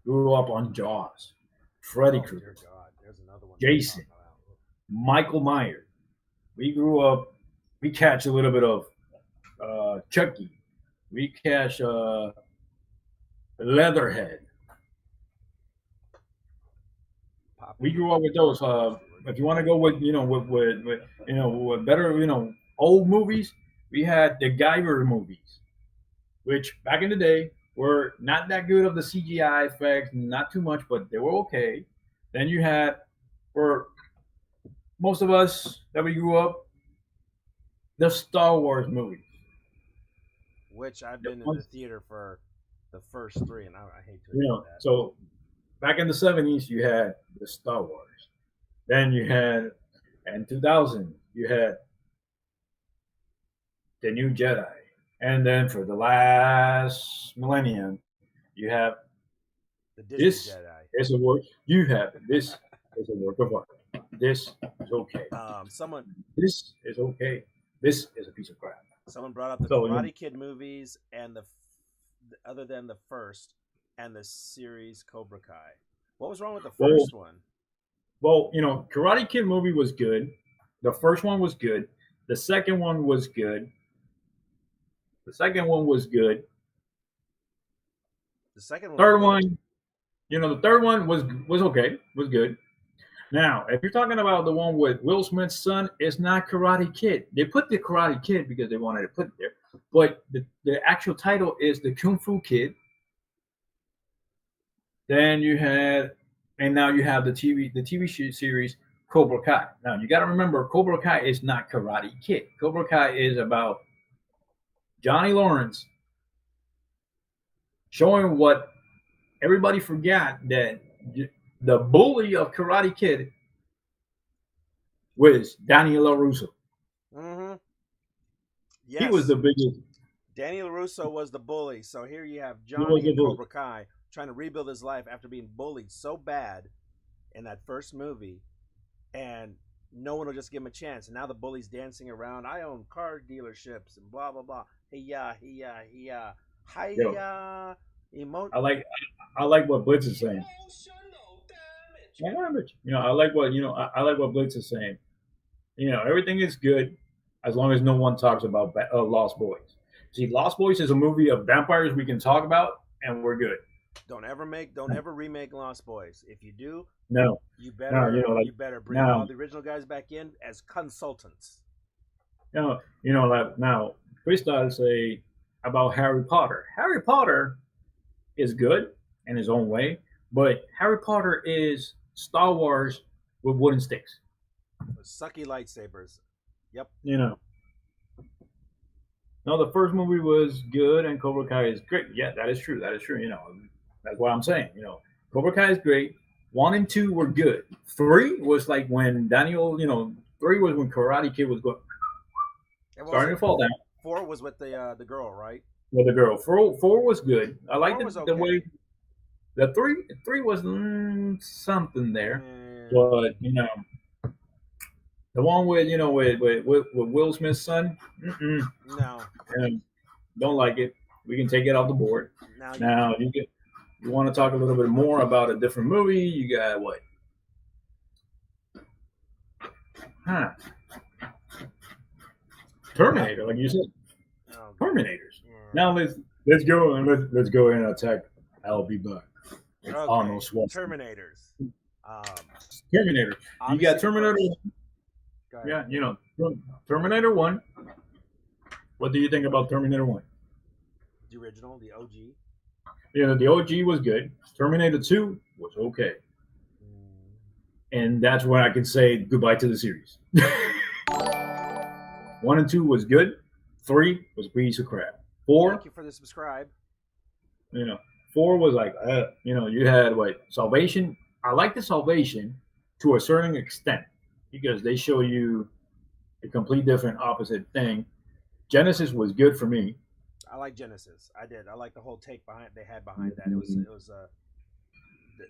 grew up on Jaws, Freddy Oh dear Krueger, God, there's another one you're Jason, talking about. Michael Myers. We grew up. We catch a little bit of Chucky. We catch Leatherhead. We Poppy. grew up with those. If you want to go with with better old movies, we had the Guyver movies, which back in the day were not that good of the CGI effects, not too much, but they were okay. Then you had for most of us that we grew up the Star Wars movies. Which I've The been in the ones- theater for the first three, and I hate to admit that. So back in the '70s, you had the Star Wars. Then you had, in 2000, you had the New Jedi, and then for the last millennium, you have The Disney this Jedi. is a work. You have this is a work of art. This is okay. Someone This is okay. This is a piece of crap. someone brought up the So Karate Kid movies and other than the first and the series Cobra Kai. What was wrong with the well, first one? Karate Kid movie was good. The first one was good. The second one was good. The second one was good. The second one was Third good. one, the third one was okay, was good. Now, if you're talking about the one with Will Smith's son, it's not Karate Kid. They put the Karate Kid because they wanted to put it there, but the actual title is the Kung Fu Kid. Then you had, and now you have the TV series Cobra Kai. Now you got to remember, Cobra Kai is not Karate Kid. Cobra Kai is about Johnny Lawrence showing what everybody forgot that the bully of Karate Kid was Daniel LaRusso. Mm-hmm. He was Yes. the biggest. Danny LaRusso was the bully. So here you have He was Johnny the in bully. Cobra Kai trying to rebuild his life after being bullied so bad in that first movie, and no one will just give him a chance. And now the bully's dancing around. I own car dealerships and blah blah blah. Hiya hiya hiya Yo, hiya. I like what Blitz is saying. Emotional damage. I like what Blitz is saying. Everything is good as long as no one talks about Lost Boys. See, Lost Boys is a movie of vampires we can talk about, and we're good. Don't ever remake Lost Boys. If you do, No, you no, better like you better bring now, all the original guys back in as consultants. like now, Chris does say about Harry Potter. Harry Potter is good in his own way, but Harry Potter is Star Wars with wooden sticks. Sucky lightsabers. Yep. You know, no, the first movie was good, and Cobra Kai is great. Yeah, that is true. That is true. That's what I'm saying. Cobra Kai is great. One and two were good. Three was like when Daniel. Three was when Karate Kid was And what was starting it? to fall down Four was with the girl, right? with the girl. Four was good. I liked Four was the okay. way the three was something there, Mm, but the one with Will Smith's son, no. and don't like it. We can take it off the board. Now you Now you want to talk a little bit more about a different movie? You got what? Huh? Terminator, like you said, oh, Terminators. mm. Now let's go and let's go and attack. I'll be back. It's Okay. Arnold Schwarzenegger. Terminators. Um, Terminator. You obviously got the Terminator. first- Go ahead. Yeah, Terminator One. What do you think about Terminator One? The original, the OG. The OG was good. Terminator 2 was okay. And that's when I can say goodbye to the series. 1 and 2 was good. 3 was a piece of crap. 4, Thank you for the subscribe. you know, 4 was like, you had what Salvation. I like the Salvation to a certain extent because they show you a complete different opposite thing. Genesis was good for me. I like Genesis. I did. I like the whole take they had behind that. It was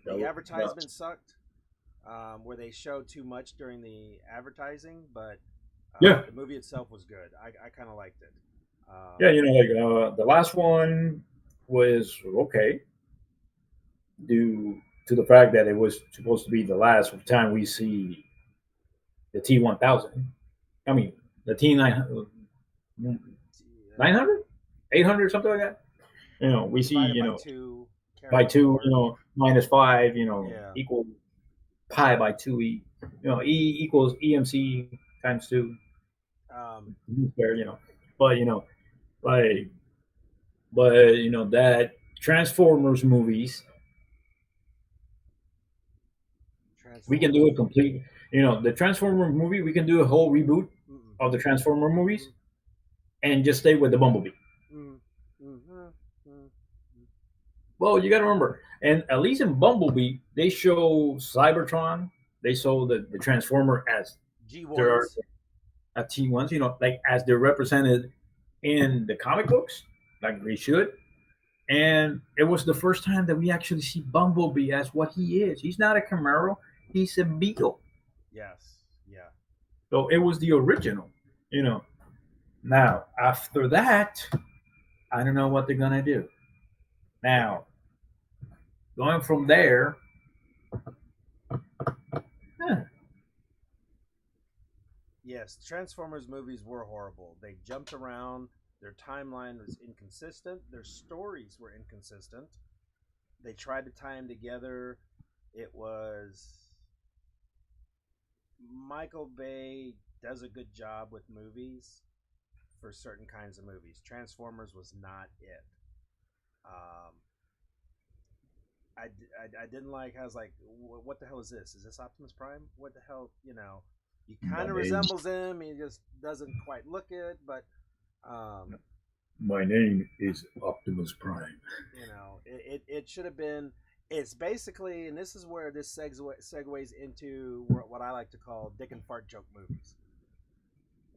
the advertisement sucked, where they showed too much during the advertising, but Yeah, the movie itself was good. I kind of liked it. yeah. The last one was okay due to the fact that it was supposed to be the last time we see the T1000. I mean, the T900, 900, 800, something like that. We see, Divided by two, by carry 2, forward. minus 5, Yeah. equal pi by 2e. E equals EMC times 2. There, but, like, that Transformers movies, we can do a complete, the Transformer movie, we can do a whole reboot of the Transformer movies and just stay with the Bumblebee. Well, you got to remember, and at least in Bumblebee, they show Cybertron, they show the Transformer as their G1s. T1s, like as they're represented in the comic books, like they should. And it was the first time that we actually see Bumblebee as what he is. He's not a Camaro, he's a Beetle. Yes. Yeah. So it was the original. Now, after that, I don't know what they're going to do. Now, going from there, Yes, Transformers movies were horrible. They jumped around. Their timeline was inconsistent. Their stories were inconsistent. They tried to tie them together. It was Michael Bay does a good job with movies for certain kinds of movies. Transformers was not it. Um, I didn't like. I was like, what the hell is this? Is this Optimus Prime? What the hell? He kind of resembles him. He just doesn't quite look it. But my name is Optimus Prime. It should have been. It's basically, and this is where this segues into what I like to call dick and fart joke movies.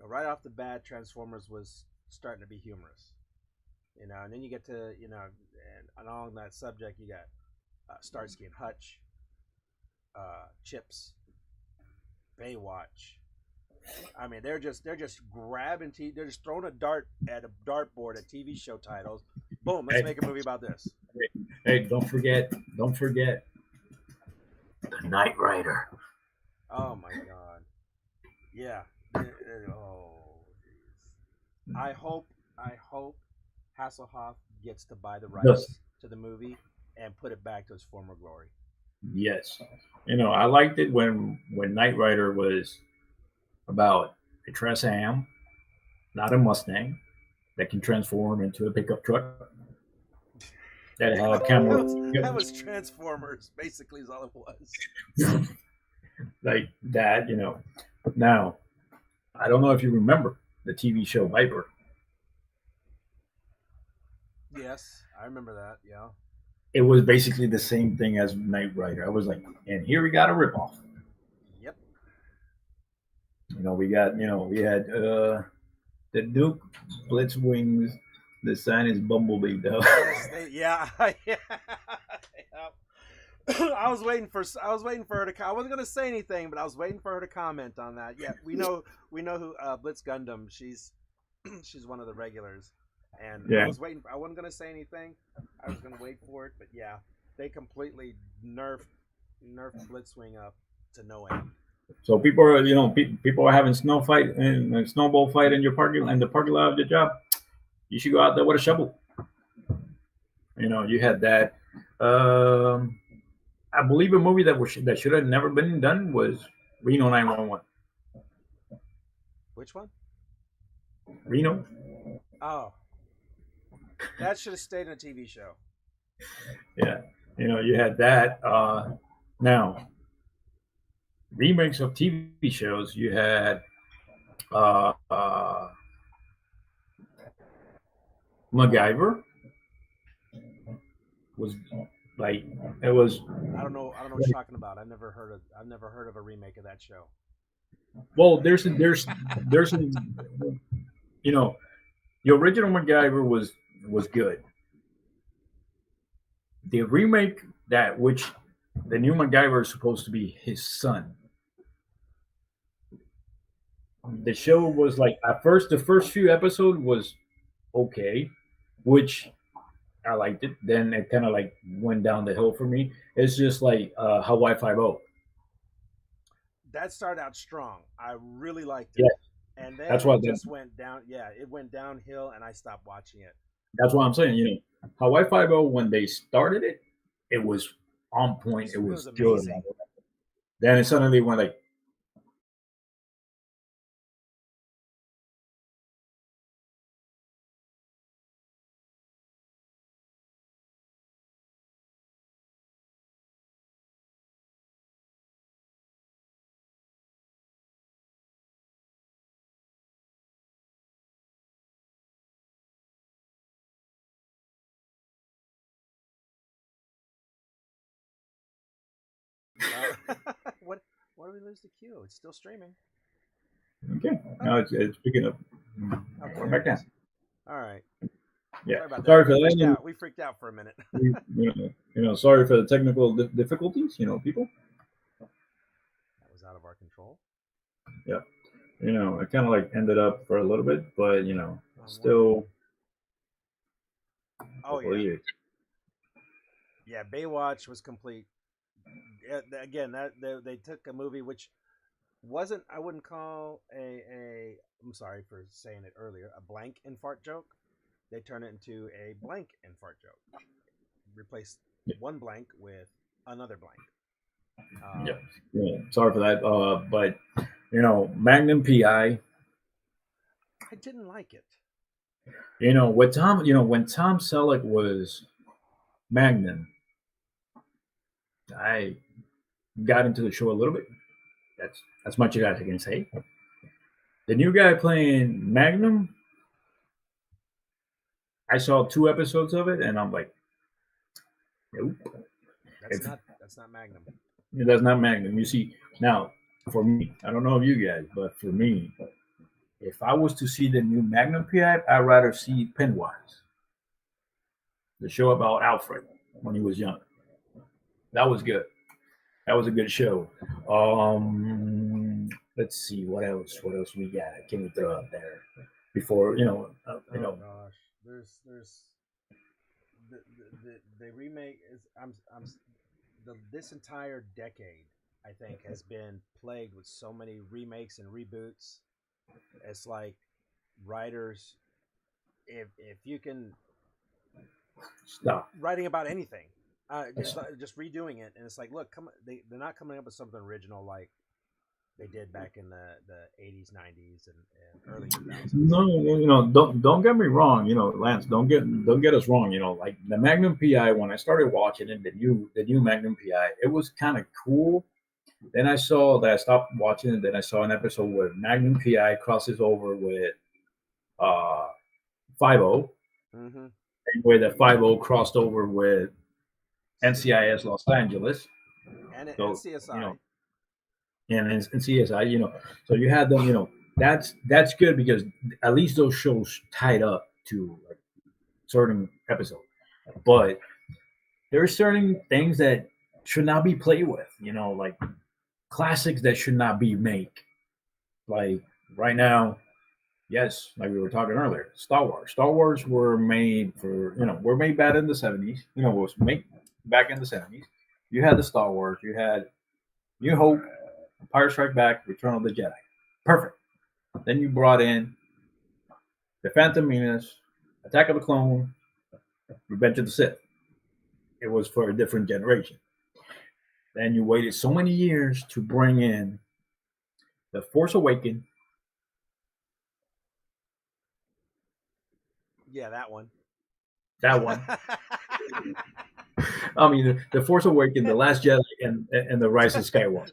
Right off the bat, Transformers was starting to be humorous. And then you get to, and along that subject, you got Starsky and Hutch, Chips, Baywatch. I mean, they're just grabbing they're just throwing a dart at a dartboard at TV show titles. Boom, let's make a movie about this. Hey, don't forget the Knight Rider. Oh my God, yeah. Oh, geez. I hope Hasselhoff gets to buy the rights to the movie and put it back to its former glory. Yes, I liked it when Knight Rider was about a Trans Am, not a Mustang, that can transform into a pickup truck. That had camera. That was Transformers, basically, is all it was. Like that, Now, I don't know if you remember the TV show Viper. Yes, I remember that. Yeah. It was basically the same thing as Knight Rider. I was like, and here we got a ripoff. Yep. We had the Duke Blitzwings. The sign is Bumblebee, though. Yeah. I was waiting for her to. I wasn't gonna say anything, but I was waiting for her to comment on that. Yeah, we know who Blitz Gundam. She's one of the regulars, and yeah. I wasn't gonna say anything. I was gonna wait for it, but yeah, they completely nerfed Blitzwing up to no end. So people are people are having snowball fight in your the parking lot of your job. You should go out there with a shovel. You had that. I believe a movie that should have never been done was Reno 911. Which one? Reno. Oh, that should have stayed in a TV show. You had that. Now remakes of TV shows. You had uh, uh, MacGyver was like it was I don't know. I don't know what you're talking about. I've never heard of a remake of that show. well. There's you know the original MacGyver was good. The remake that which the new MacGyver is supposed to be his son. The show was like at first the first few episodes was okay, which I liked it. Then it kind of like went down the hill for me. It's just like Hawaii Five O. That started out strong. I really liked it, Yeah, and that's then why it just went down. Yeah, it went downhill, and I stopped watching it. that's why I'm saying. Hawaii Five O when they started it, it was on point. It It was was good. amazing. Then it suddenly went like Uh, what? Why did we lose the queue? It's still streaming. okay. Now it's picking up. Okay, We're there back it down. is. All right. Yeah. Sorry about that. Sorry We for freaked that. out. We freaked out for a minute. Sorry for the technical difficulties. People. That was out of our control. Yeah. It kind of like ended up for a little bit, but I'm still, Oh yeah, hopefully, yeah. Baywatch was complete. Yeah, again, that they took a movie which wasn't. I wouldn't call a. I'm sorry for saying it earlier. A blank and fart joke. They turn it into a blank and fart joke. Replace yeah, one blank with another blank. yeah, yeah. Sorry for that. But Magnum PI. I didn't like it. When Tom Selleck was Magnum, I got into the show a little bit. That's as much as I can say. The new guy playing Magnum, I saw 2 episodes of it, and I'm like, nope. If That's not Magnum. that's not Magnum. You see, now for me, I don't know if you guys, but for me, if I was to see the new Magnum PI, I'd rather see Pennywise, the show about Alfred when he was young. That was good. That was a good show. Let's see what else. What else we got? Can we throw out there before Oh gosh, there's the remake is this entire decade I think has been plagued with so many remakes and reboots. It's like writers, if you can Stop. writing about anything, just redoing it, and it's like, look, they're not coming up with something original like they did back in the 80s, 90s, and early 2000s. No, don't get me wrong. Lance, don't get us wrong. Like the Magnum PI. When I started watching it, the new Magnum PI, it was kind of cool. Then I saw that I stopped watching it. Then I saw an episode where Magnum PI crosses over with uh 50, Mm-hmm. where the 50 crossed over with NCIS Los Angeles. And So you CSI. know, and CSI. So you had them. That's good because at least those shows tied up to like certain episodes. But there are certain things that should not be played with. Like classics that should not be made. Like right now, yes, like we were talking earlier, Star Wars. Star Wars were made back in the 70s. Was made back in the 70s. You had the Star Wars. You had New Hope, Empire Strike Back, Return of the Jedi. Perfect. Then you brought in the Phantom Menace, Attack of the Clone, Revenge of the Sith. It was for a different generation. Then you waited so many years to bring in the Force Awakens. Yeah, that one. That one. I mean, the Force Awakens, the Last Jedi, and the Rise of Skywalker.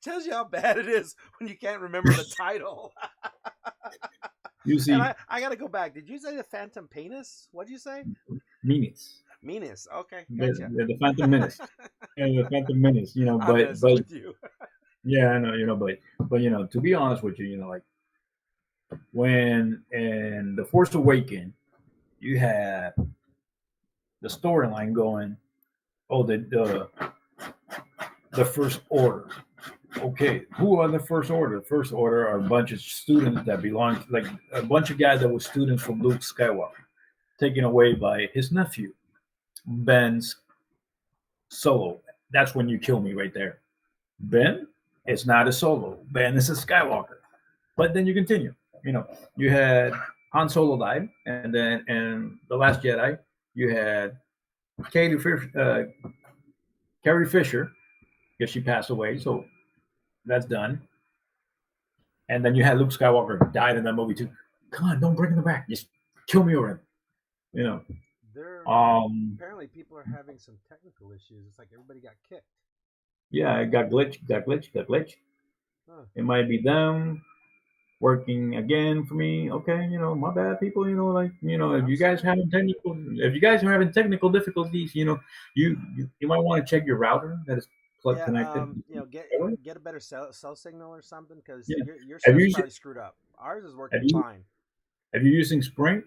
Tells you how bad it is when you can't remember the title. You And see, I got to go back. Did you say the Phantom Penis? What'd you say? Menace, Menace. Okay, gotcha. the Phantom Menace, and the Phantom Menace. I'm messing but with you. yeah, I know, but to be honest with you, like when in the Force Awakens, you had the storyline going. Oh, the First Order. Okay, who are the First Order? The First Order are a bunch of students that belong, like a bunch of guys that were students from Luke Skywalker, taken away by his nephew, Ben's Solo. That's when you kill me right there. Ben is not a Solo. Ben is a Skywalker. But then you continue. You know, you had Han Solo died, and then in the Last Jedi, you had Katie Carrie Fisher, because she passed away, so that's done. And then you had Luke Skywalker died in that movie too. Come on, don't bring him back. Just kill me already. You know. There apparently people are having some technical issues. It's like everybody got kicked. Yeah, it got glitch. Huh. It might be them working again for me. Okay, my bad, people. If you guys are having technical difficulties, you might want to check your router that is Yeah, connected. get a better cell signal or something because Yeah. your Have stuff's you probably screwed up. Ours is have working you fine. have you using Sprint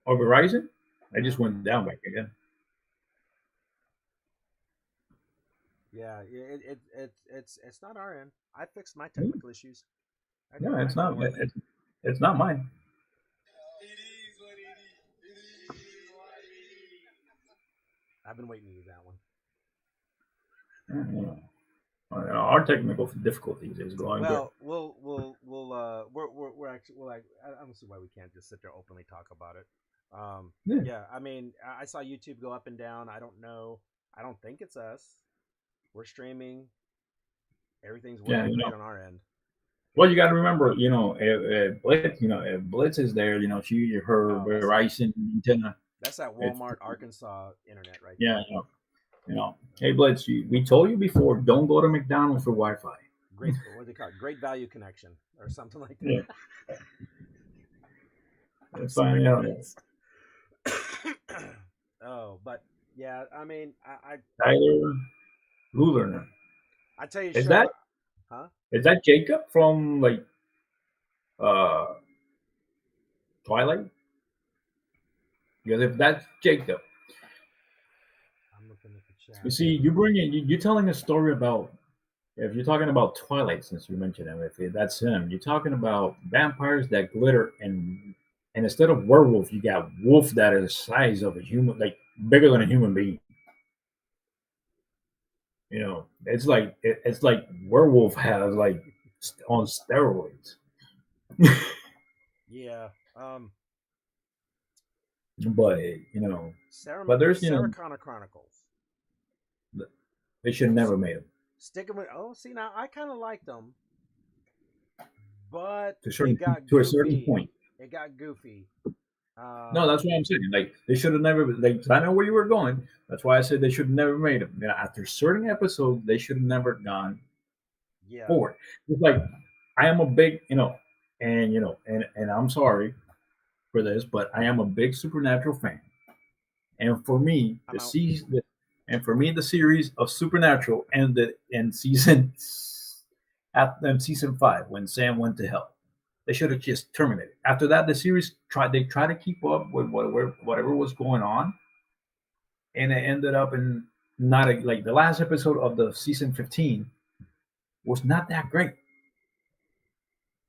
or Verizon? I just No. went down back again. Yeah, it's not our end. I fixed my technical issues. I got No, it's mine not. working. It's not mine. It is what it is. It is what it is. I've been waiting to use that one. Our technical difficulties is going good. Well, we're actually I don't see why we can't just sit there openly talk about it. Yeah. Yeah, I mean, I saw YouTube go up and down. I don't know. I don't think it's us. We're streaming. Everything's Yeah, working great on our end. well, you got to remember, if Blitz, if Blitz is there, her Oh, Verizon antenna. That's that Walmart, Arkansas internet right Yeah, there. Hey Blitz, we told you before, don't go to McDonald's for Wi-Fi. Great, what do they call it? Great value connection or something like that. Yeah. That's Sorry, fine. Oh, but yeah, I mean, Tyler Lulerner. I tell you, Is show, that huh? is that Jacob from like uh Twilight? Because if that's Jacob, I'm looking at the chat. you see, you're telling a story about. If you're talking about Twilight, since you mentioned him, if that's him, you're talking about vampires that glitter, and instead of werewolf, you got wolf that is the size of a human, like bigger than a human being. It's like werewolf has like on steroids. Yeah. But but there's Sarah Connor Chronicles. they should never made them Sticking with see now I kind of liked them, but to it got to a certain goofy. point. It got goofy. No, that's what I'm saying. Like they should have never. Like I know where you were going. That's why I said they should have never made them. After certain episodes, they should have never gone Yeah. forward. It's like I am a big, and I'm sorry for this, but I am a big Supernatural fan. And for me, the series of Supernatural ended in season 5 when Sam went to hell. They should have just terminated. After that, the series tried to keep up with whatever was going on, and it ended up in not like the last episode of the season 15 was not that great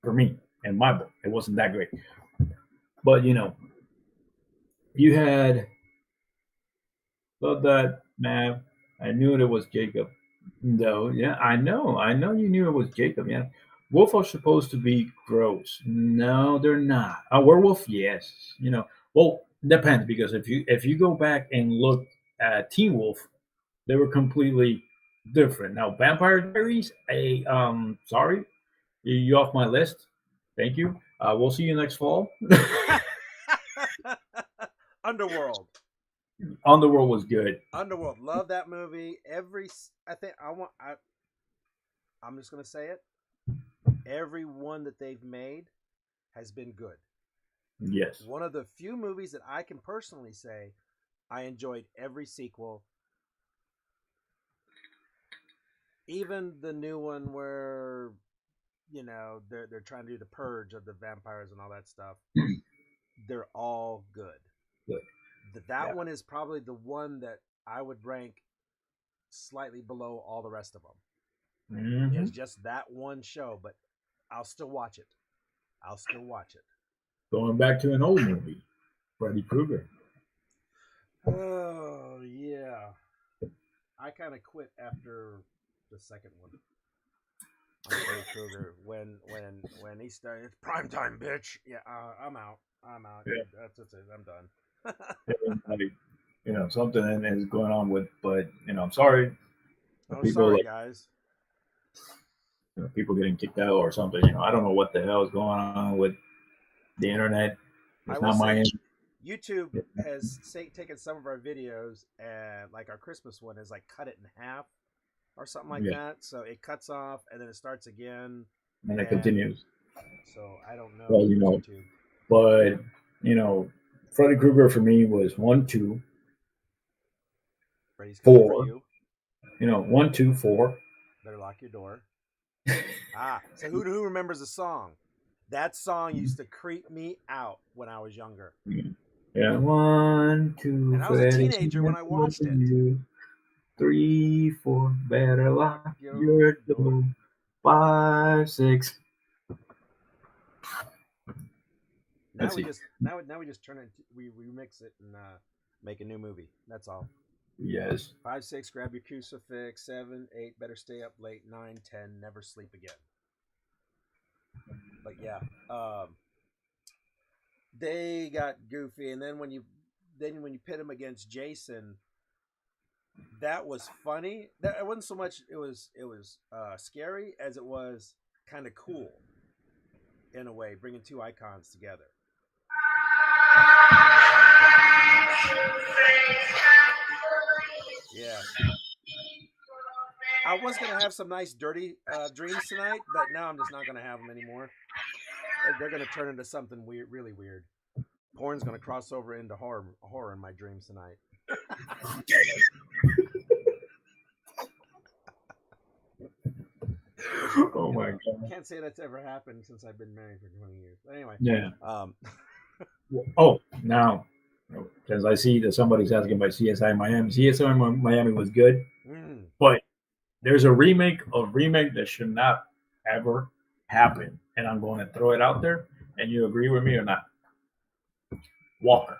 for me in my book. It wasn't that great, but you had that man. I knew it was Jacob. No, yeah, I know you knew it was Jacob. Yeah, wolf are supposed to be gross. No, they're not. A werewolf, yes. Well, depends because if you go back and look at Teen Wolf, they were completely different. Now, Vampire Diaries, sorry, you off my list. Thank you. We'll see you next fall. Underworld. Underworld was good. Underworld, love that movie. I'm just gonna say it. Every one that they've made has been good. Yes. One of the few movies that I can personally say I enjoyed every sequel. Even the new one where they're trying to do the purge of the vampires and all that stuff. They're all good. Good. That Yeah. one is probably the one that I would rank slightly below all the rest of them. Mm-hmm. It's just that one show, but I'll still watch it. Going back to an old movie, Freddy Krueger. Oh yeah, I kind of quit after the second one. On Freddy Krueger when he started, it's prime time, bitch. Yeah, I'm out. Yeah. That's it. I'm done. Like, something is going on with, but I'm sorry. I'm People sorry, like guys. people getting kicked out or something. I don't know what the hell is going on with the internet. I It's will not my say, end. YouTube has taken some of our videos and like our Christmas one is like cut it in half or something like Yeah. that. So it cuts off and then it starts again. And it continues. So I don't know. Well, YouTube. but Freddy Krueger for me was 1, 2, Freddy's coming for 4. you. 1, 2, 4. Better lock your door. So who remembers the song? That song used to creep me out when I was younger. Yeah, 1, 2. And I was a teenager when I watched it. 3, 4. Better lock your door. 5, 6. Now we just turn it. We remix it and make a new movie. That's all. Yes. 5, 6. Grab your crucifix. 7, 8. Better stay up late. 9, 10. Never sleep again. But yeah, they got goofy, and then when you pit him against Jason, that was funny. That it wasn't so much. It was scary as it was kind of cool in a way, bringing two icons together. Yes. I was gonna have some nice dirty dreams tonight, but now I'm just not gonna have them anymore. They're gonna turn into something weird, really weird. Porn's gonna cross over into horror in my dreams tonight. Oh my god! Can't say that's ever happened since I've been married for 20 years. But anyway, Yeah. Oh, now, because I see that somebody's asking about CSI Miami. CSI Miami was good, but there's a remake that should not ever happen, and I'm going to throw it out there. And you agree with me or not? Walker.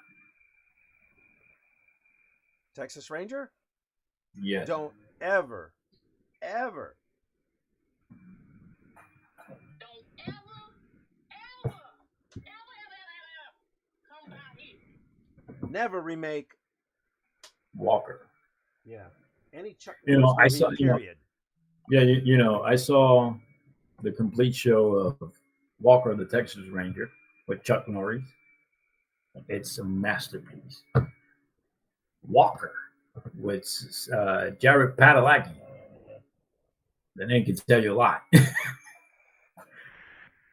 Texas Ranger? Yes. Don't ever never remake Walker. Yeah. Any Chuck Norris I movie, saw. period. I saw the complete show of Walker the Texas Ranger with Chuck Norris. It's a masterpiece. Walker with Jared Padalecki. The name can tell you a lot.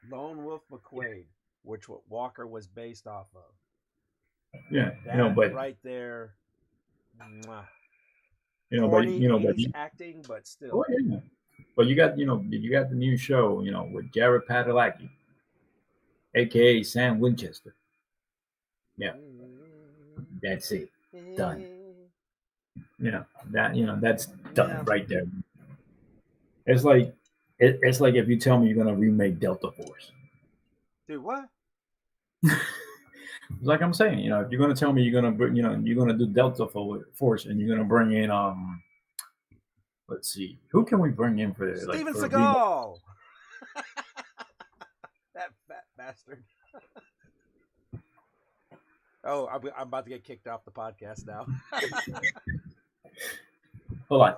Lone Wolf McQuade, which what Walker was based off of. Yeah, that right there. Mwah. Corny, acting, but still. Oh yeah. But you got the new show, with Jared Padalecki, aka Sam Winchester. Yeah, that's it. Done. That's done right there. It's like if you tell me you're gonna remake Delta Force. Dude, what? Like I'm saying, if you're gonna tell me you're gonna do Delta Force and you're gonna bring in let's see, who can we bring in for Steven Seagal? That fat bastard. Oh, I'm about to get kicked off the podcast now. Hold on.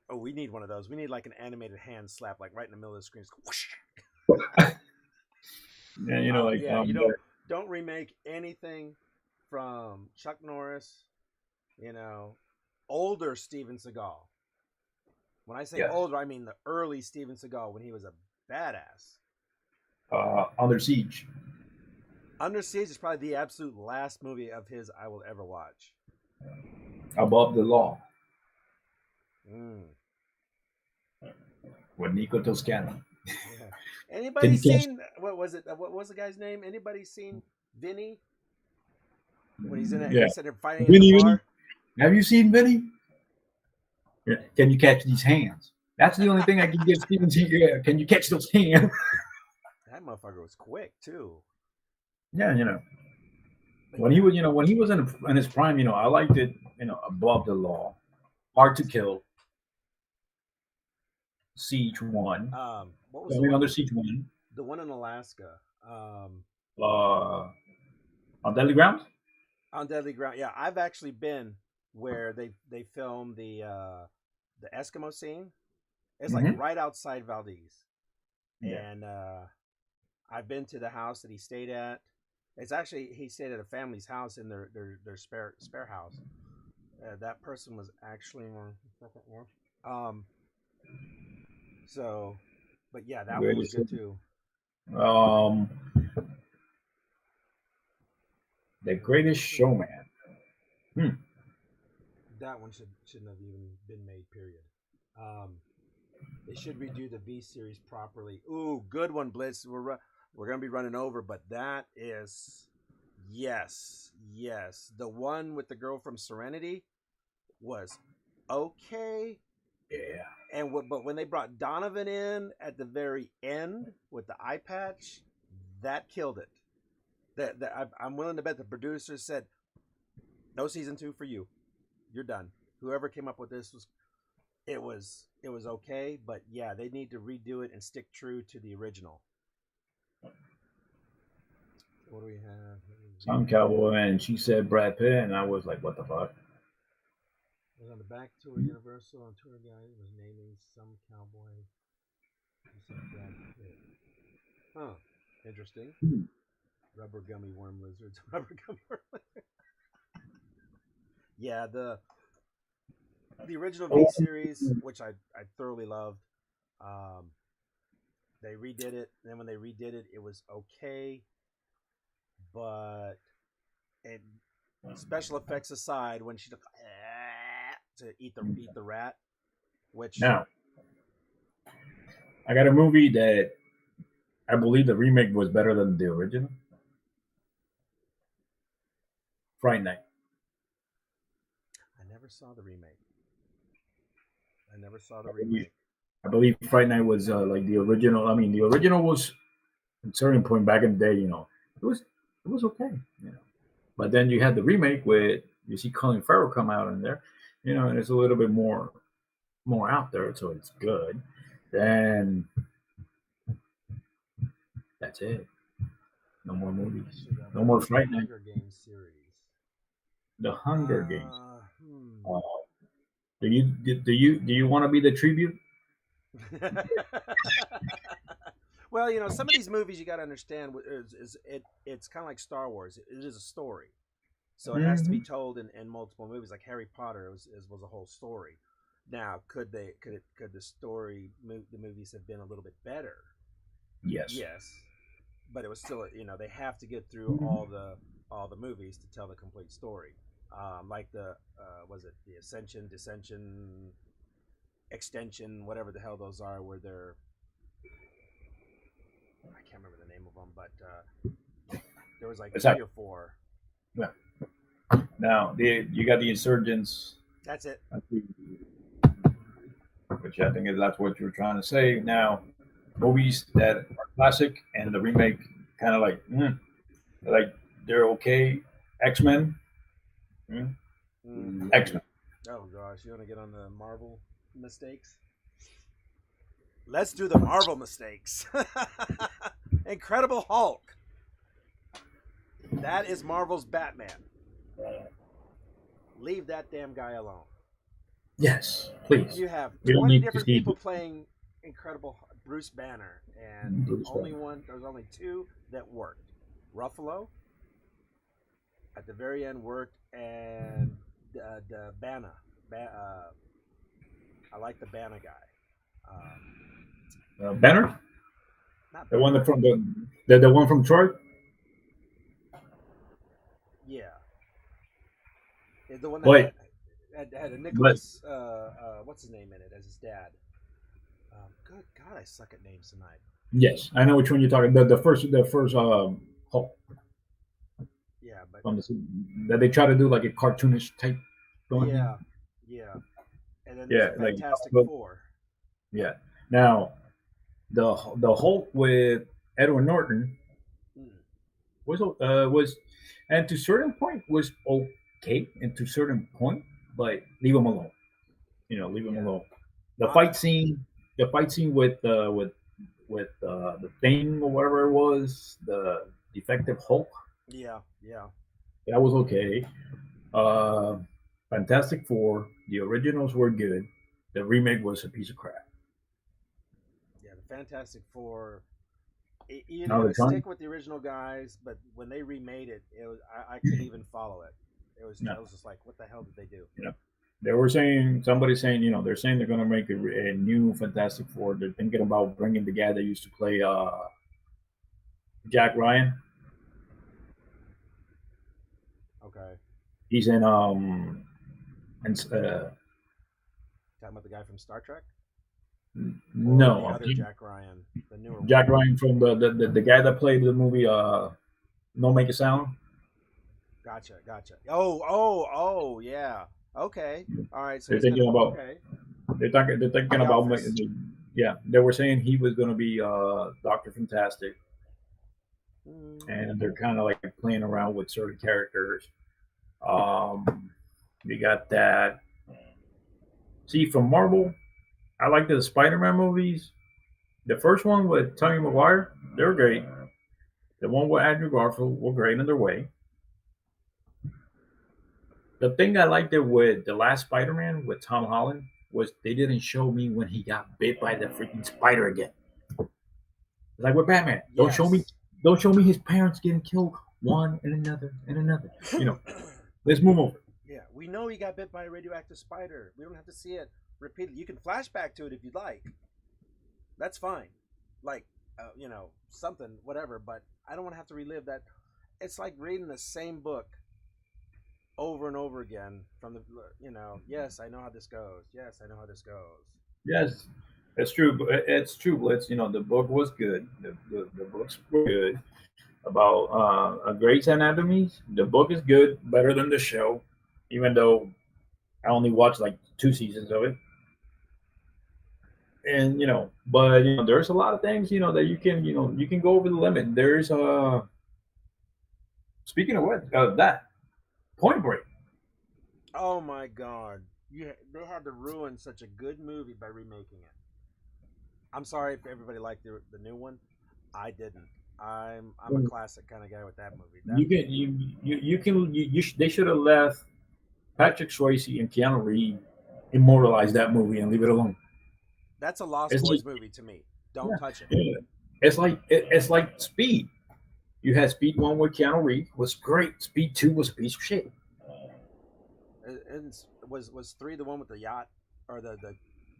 Oh, we need one of those. We need like an animated hand slap, like right in the middle of the screen. Yeah, you don't remake anything from Chuck Norris, you know, older Steven Seagal. When I say Yes. older, I mean the early Steven Seagal when he was a badass. Under Siege. Under Siege is probably the absolute last movie of his I will ever watch. Above the Law. Mm. With Nico Toscano. Yeah. Anybody Can you catch- seen what was it? What was the guy's name? Anybody seen Vinny? When he's in it, Yeah. he said they're fighting Vinny, in the bar. Have you seen Vinny? Yeah. Can you catch these hands? That's the only thing I can give Steven Seagal. Can you catch those hands? That motherfucker was quick too. Yeah, when he was, when he was in his prime, I liked it. Above the Law, Hard to Kill, Siege 1. What was Under Siege 1. the one in Alaska? On Deadly Ground. On Deadly Ground. Yeah, I've actually been where they filmed the Eskimo scene. It's like right outside Valdez, and I've been to the house that he stayed at. It's actually he stayed at a family's house in their spare house. That person was actually So, but yeah, that one was good too. The Greatest Showman. That one shouldn't have even been made. Period. They should redo the V series properly. Ooh, good one, Blitz. We're gonna be running over, but that is yes. The one with the girl from Serenity was okay. Yeah. And but when they brought Donovan in at the very end with the eye patch, that killed it. I'm willing to bet the producers said, "No season 2 for you. You're done." Whoever came up with this was okay, but yeah, they need to redo it and stick true to the original. What do we have? Some cowboy, and she said Brad Pitt, and I was like, "What the fuck?" It was on the back tour, Universal, and tour guide was naming some cowboy. He said Brad Pitt. Huh. Interesting. Rubber gummy worm lizards. Rubber gummy worm lizards. Yeah, the original V series, which I thoroughly loved. They redid it. Then when they redid it, it was okay, but special effects aside, when she took to eat the rat, which now I got a movie that I believe the remake was better than the original. Fright Night. I never saw the remake. I believe Fright Night was like the original. I mean, the original was at a certain point back in the day. It was okay. But then you had the remake with you see Colin Farrell come out in there. And it's a little bit more out there, so it's good. Then that's it. No more movies. No more Fright Night. Hunger Games series. The Hunger Games. Do you want to be the tribute? Well, some of these movies you got to understand it's kind of like Star Wars. It is a story, so it has to be told in multiple movies. Like Harry Potter was a whole story. Now, could the movies have been a little bit better? Yes. But it was still they have to get through all the movies to tell the complete story. Like the was it the Ascension, Dissension, Extension, whatever the hell those are, where they're I can't remember the name of them, but there was like 3 or 4. Yeah. Now you got the Insurgents. That's it. Which I think that's what you're trying to say. Now, movies that are classic and the remake kind of like they're okay. X-Men. X-Men. Oh gosh, you want to get on the Marvel mistakes? Let's do the Marvel mistakes. Incredible Hulk. That is Marvel's Batman. Leave that damn guy alone. Yes, please. You have 20 different people playing Incredible Bruce Banner, and there's only 2 that worked. Ruffalo at the very end worked, and the Bana, I like the Bana guy. Banner, Not the one that Banner. from the one from Troy. Yeah, the one that Wait, had a but Nicholas. What's his name in it as his dad? Good God, I suck at names tonight. yes, I know which one you're talking. The first Hulk Yeah, but from the that they try to do like a cartoonish type going thing. yeah, yeah. And then there's Yeah, a like Fantastic but, Four. yeah. Now the Hulk with Edward Norton Mm, was and to certain point was okay, and to certain point, but leave him alone. Leave him yeah, alone. The I, fight scene, the fight scene with the thing or whatever it was, the defective Hulk, yeah, yeah, that was okay. Uh, Fantastic Four, the originals were good. The remake was a piece of crap. yeah. The Fantastic Four. Either Now gonna they're trying. stick with the original guys, but when they remade it, it was I couldn't even follow it. No, I was just like, what the hell did they do? you know, they were saying somebody saying they're saying they're gonna make a new Fantastic Four. They're thinking about bringing the guy that used to play Jack Ryan. Okay, He's in and talking about the guy from Star Trek or the no, other Jack Ryan, the newer one. Jack Ryan from the guy that played the movie No Make a Sound. Gotcha, gotcha. Oh, yeah. Okay, all right. So They're he's gonna. thinking about Okay, they're thinking The about Office. yeah, they were saying he was going to be Doctor Fantastic, Mm, and they're kind of like playing around with certain characters. Um, we got that. See, from Marvel, I like the Spider-Man movies. The first one with Tony Maguire, they were great. The one with Andrew Garfield were great in their way. The thing I liked it with the last Spider-Man with Tom Holland was they didn't show me when he got bit by the freaking spider again. It's like with Batman, yes. don't show me his parents getting killed one and another and another. Let's move over. Yeah, we know he got bit by a radioactive spider. We don't have to see it repeatedly. You can flashback to it if you'd like. That's fine. Like, something, whatever. But I don't want to have to relive that. It's like reading the same book over and over again from yes, I know how this goes. Yes, I know how this goes. Yes, it's true. It's true, Blitz. The book was good. The books were good about Grey's Anatomy. The book is good, better than the show, even though I only watched like 2 seasons of it. And but there's a lot of things that you can go over the limit. There's speaking of what that Point Break. Oh my God. They had to ruin such a good movie by remaking it. I'm sorry if everybody liked the new one. I didn't. I'm a classic kind of guy with that movie. That You can you can they should have left Patrick Swayze and Keanu Reeves immortalize that movie and leave it alone. that's a Lost It's like Boys movie to me. Don't yeah, touch it. yeah. It's like Speed. You had Speed One with Keanu Reeves was great. Speed Two was a piece of shit. And was three the one with the yacht or the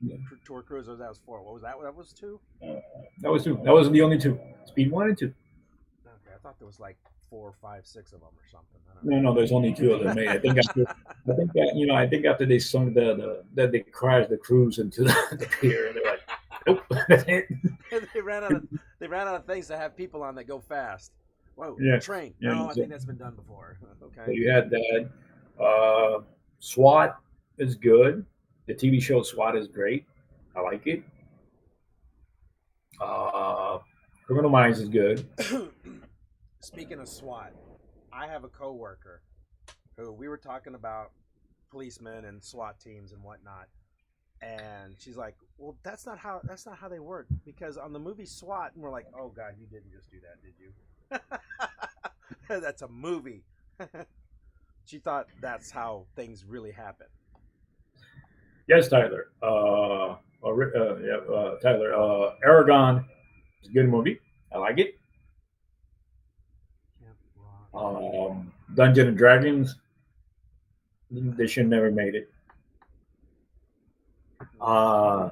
Yeah. tour cruise? Or that was four? What was that? That was two. That was two. That wasn't the only two. Speed One and Two. Okay, I thought there was like four, five, six of them or something. No, no, there's only two of them made. I think that I think after they sung that they crashed the cruise into the pier, and they're like, nope, that's it. they ran out of they ran out of things to have people on that go fast. Whoa, a Yeah, train? yeah. No, I So, think that's been done before. so Okay. you had that. SWAT is good. The TV show SWAT is great. I like it. Uh, Criminal Minds is good. Speaking of SWAT, I have a coworker who we were talking about policemen and SWAT teams and whatnot, and she's like, "Well, that's not how they work because on the movie SWAT," and we're like, "Oh God, you didn't just do that, did you?" That's a movie. She thought that's how things really happen. Yes, Tyler. Yeah, Tyler. Aragon is a good movie. I like it. Camp Rock. Um, Dungeon and Dragons, they should never made it. No.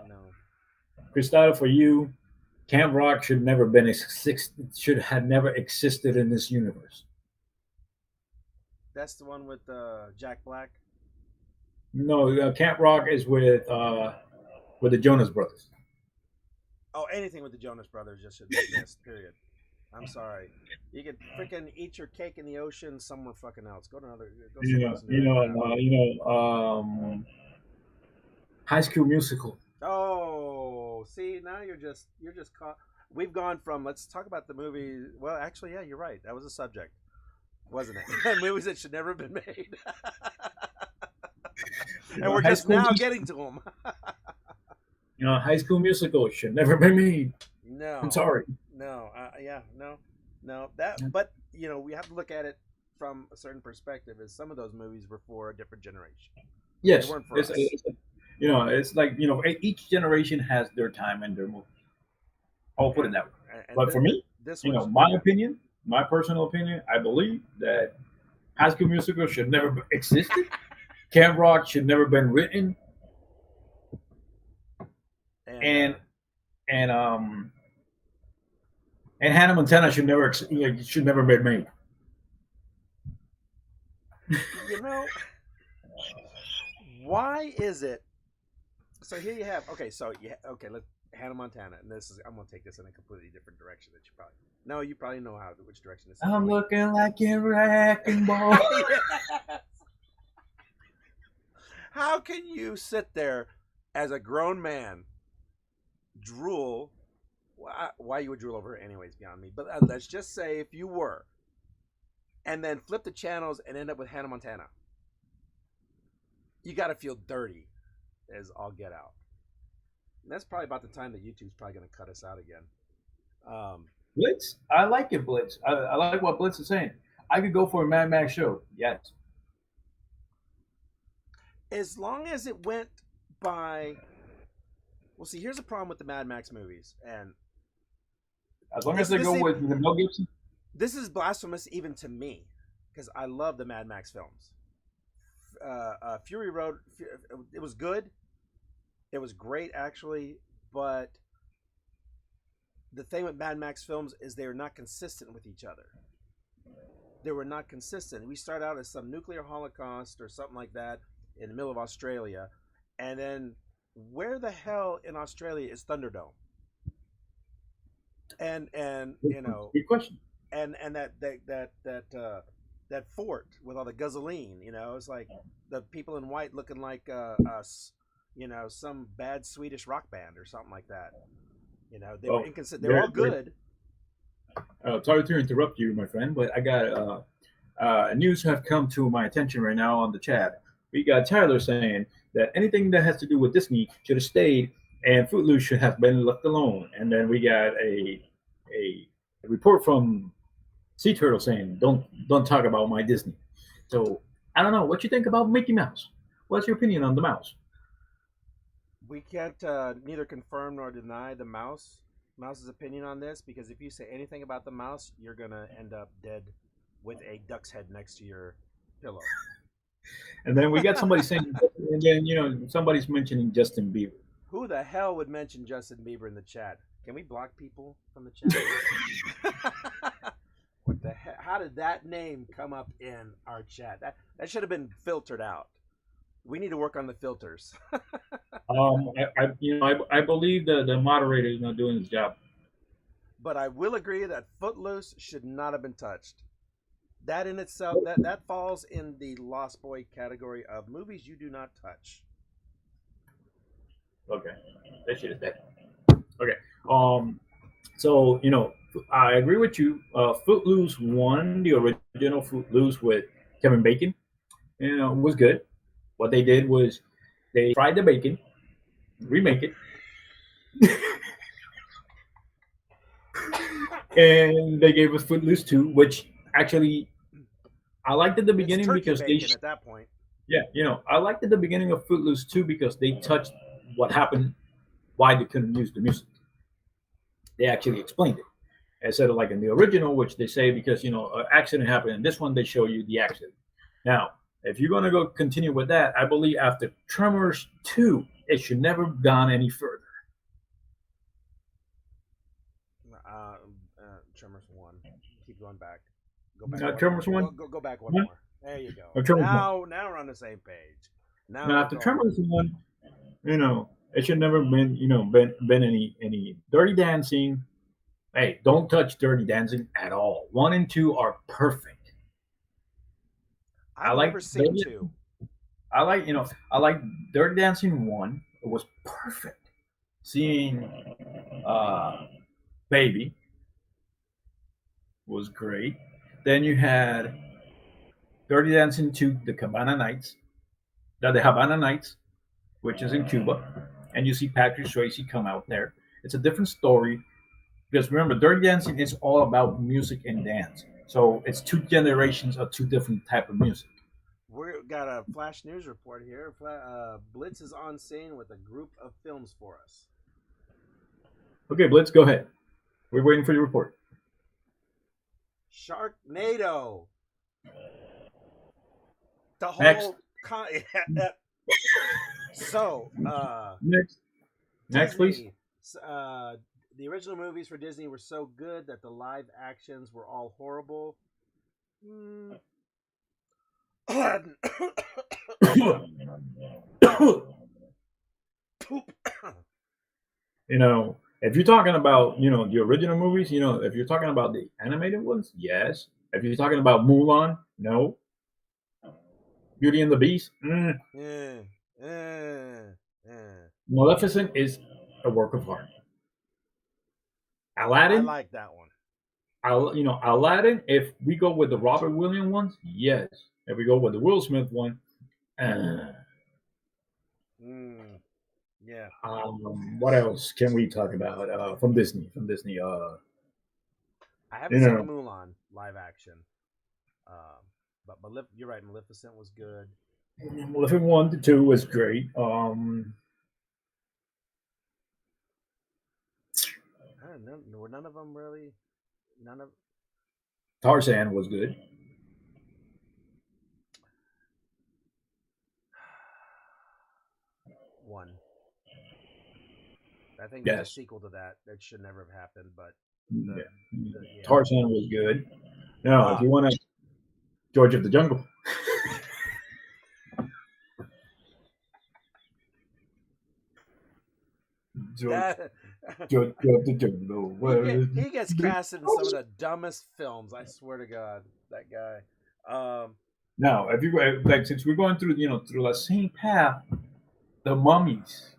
Cristal, for you, Camp Rock should have never existed in this universe. That's the one with Jack Black. No, Camp Rock is with the Jonas Brothers. Oh, anything with the Jonas Brothers just should exist. Period. I'm sorry. You could freaking eat your cake in the ocean somewhere fucking else. Go to another. Go You somewhere know, else and do you that know, crap. High School Musical. Oh, see, now you're just caught. We've gone from let's talk about the movie. Well, actually, yeah, you're right. That was a subject, wasn't it? Movies that should never have been made. And we're High just School now Mus- getting to them. High School Musical should never be made. I'm No, sorry. no, yeah, no, no. That, but we have to look at it from a certain perspective. Is some of those movies were for a different generation. They Yes, weren't for us. it's like each generation has their time and their movie. I'll put it that way. And But for me, this was my opinion, my personal opinion, I believe that High School Musical should never have existed. Camp Rock should never been written, and and and and Hannah Montana should never be made. you know why is it? So here you have okay. Let's Hannah Montana, and this is I'm gonna take this in a completely different direction that you probably know which direction this is I'm going. looking like a wrecking ball. Yes. How can you sit there as a grown man, drool? Why you would drool over her anyways beyond me. But let's just say if you were, and then flip the channels and end up with Hannah Montana, you got to feel dirty as all get out. And that's probably about the time that YouTube's probably going to cut us out again. Blitz, I like it. Blitz, I like what Blitz is saying. I could go for a Mad Max show. Yes. As long as it went by. Well, see, here's the problem with the Mad Max movies, and As long as they go with Mel Gibson. this is blasphemous even to me, because I love the Mad Max films. Fury Road, it was good. It was great, actually, but the thing with Mad Max films is they are not consistent with each other. They were not consistent. We start out as some nuclear holocaust or something like that in the middle of Australia, and then where the hell in Australia is Thunderdome? And Good question. and that fort with all the gasoline, it's like the people in white looking like us, some bad Swedish rock band or something like that. They were inconsistent. They were all good. Sorry to interrupt you, my friend, but I got news have come to my attention right now on the chat. We got Tyler saying that anything that has to do with Disney should have stayed, and Footloose should have been left alone. And then we got a report from Sea Turtle saying, "Don't talk about my Disney." So I don't know what you think about Mickey Mouse. What's your opinion on the mouse? We can't neither confirm nor deny the mouse's opinion on this, because if you say anything about the mouse, you're gonna end up dead with a duck's head next to your pillow. And then we got somebody saying, and then somebody's mentioning Justin Bieber. Who the hell would mention Justin Bieber in the chat? Can we block people from the chat? What the heck? How did that name come up in our chat? That should have been filtered out. We need to work on the filters. I believe the moderator is not doing his job. But I will agree that Footloose should not have been touched. That in itself, that falls in the Lost Boy category of movies you do not touch. Okay, that shit is dead. Okay, so I agree with you. Footloose won the original Footloose with Kevin Bacon. Was good. What they did was they fried the bacon, remake it, and they gave us Footloose 2, which actually I liked at the beginning because bacon at that point. Yeah, I liked at the beginning of Footloose 2 because they touched what happened, why they couldn't use the music. They actually explained it. instead of like in the original, which they say because an accident happened. In this one, they show you the accident. Now, if you're gonna go continue with that, I believe after Tremors 2, it should never have gone any further. Tremors 1. Keep going back. Go back one Tremors more. 1? Go back one Huh? more. There you go. Or Tremors 1? Now we're on the same page. Now Now we're after going. Tremors 1, it should never been been any Dirty Dancing. Hey, don't touch Dirty Dancing at all. 1 and 2 are perfect. I I've like never seen 2. I like Dirty Dancing 1. It was perfect. Seeing Baby was great. Then you had Dirty Dancing 2, the Havana Nights, which is in Cuba, and you see Patrick Swayze come out there. It's a different story because remember, Dirty Dancing is all about music and dance. So it's two generations of two different type of music. We got a flash news report here. Blitz is on scene with a group of films for us. Okay, Blitz, go ahead. We're waiting for your report. Sharknado. The whole Next. So, Next, please. Disney, the original movies for Disney were so good that the live actions were all horrible. If you're talking about, the original movies, if you're talking about the animated ones, yes. If you're talking about Mulan, no. Beauty and the Beast, Maleficent is a work of art. Aladdin, I like that one. Aladdin. If we go with the Robert Williams ones, yes. If we go with the Will Smith one, yeah. What else can we talk about from Disney? I haven't seen the Mulan live action, but you're right. Maleficent was good. Maleficent 1 to 2 was great. None of them really. None of. Tarzan was good. One. I think there's a sequel to that. That should never have happened, but Tarzan was good. No, if you want to, George of the Jungle. George of the Jungle. He gets casted in some of the dumbest films. I swear to God, that guy. Now, if you since we're going through through the same path, the Mummies.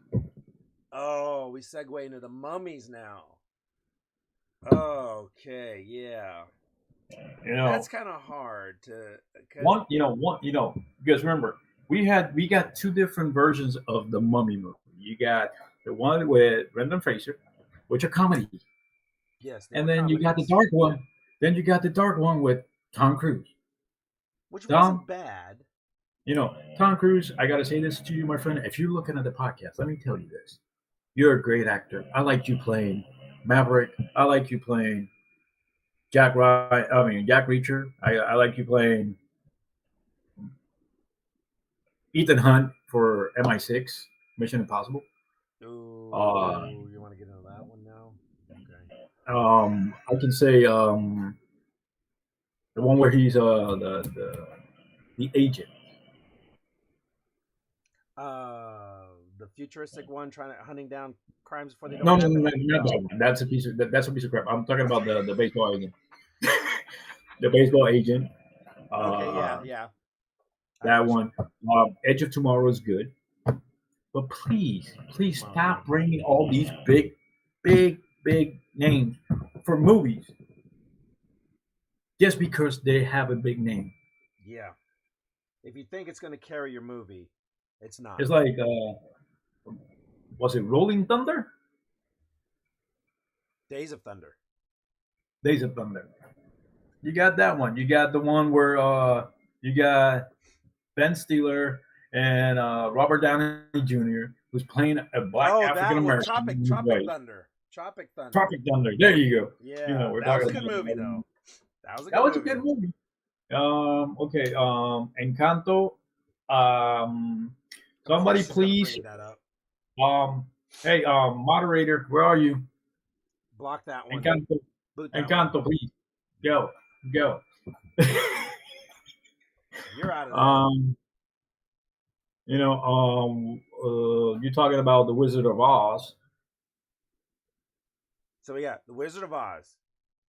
Oh, we segue into the Mummies now. Okay, yeah. That's kind of hard to. Because remember, we got two different versions of the Mummy movie. You got the one with Brendan Fraser, which are comedy. Yes, and then you got the dark one. Then you got the dark one with Tom Cruise, which wasn't bad. Tom Cruise. I gotta say this to you, my friend. If you're looking at the podcast, let me tell you this: you're a great actor. I like you playing Maverick. I like you playing Jack Reacher. I like you playing Ethan Hunt for MI6, Mission Impossible. Ooh, you want to get into that one now? Okay. I can say the one where he's the agent. The futuristic one, hunting down crimes before they don't. No, not that one. That's a piece of crap. I'm talking about the baseball agent. The baseball agent. Okay, yeah. That one. Edge of Tomorrow is good, but please stop bringing all these big names for movies just because they have a big name. Yeah. If you think it's going to carry your movie, it's not. It's like, was it Rolling Thunder? Days of Thunder. Days of Thunder. You got that one. You got the one where you got Ben Stiller and Robert Downey Jr. who's playing a black African American. Tropic Thunder. Tropic Thunder. Tropic Thunder. There you go. Yeah, We're that was talking a good about movie though. That was a that good was a movie. good movie. Okay. Encanto. Um, Of course, somebody she's gonna please. bring that up. Hey, moderator, where are you? Block that one. Encanto. Boot that Encanto, please. Go. Go. one. You're out of there. You're talking about the Wizard of Oz. So we got The Wizard of Oz.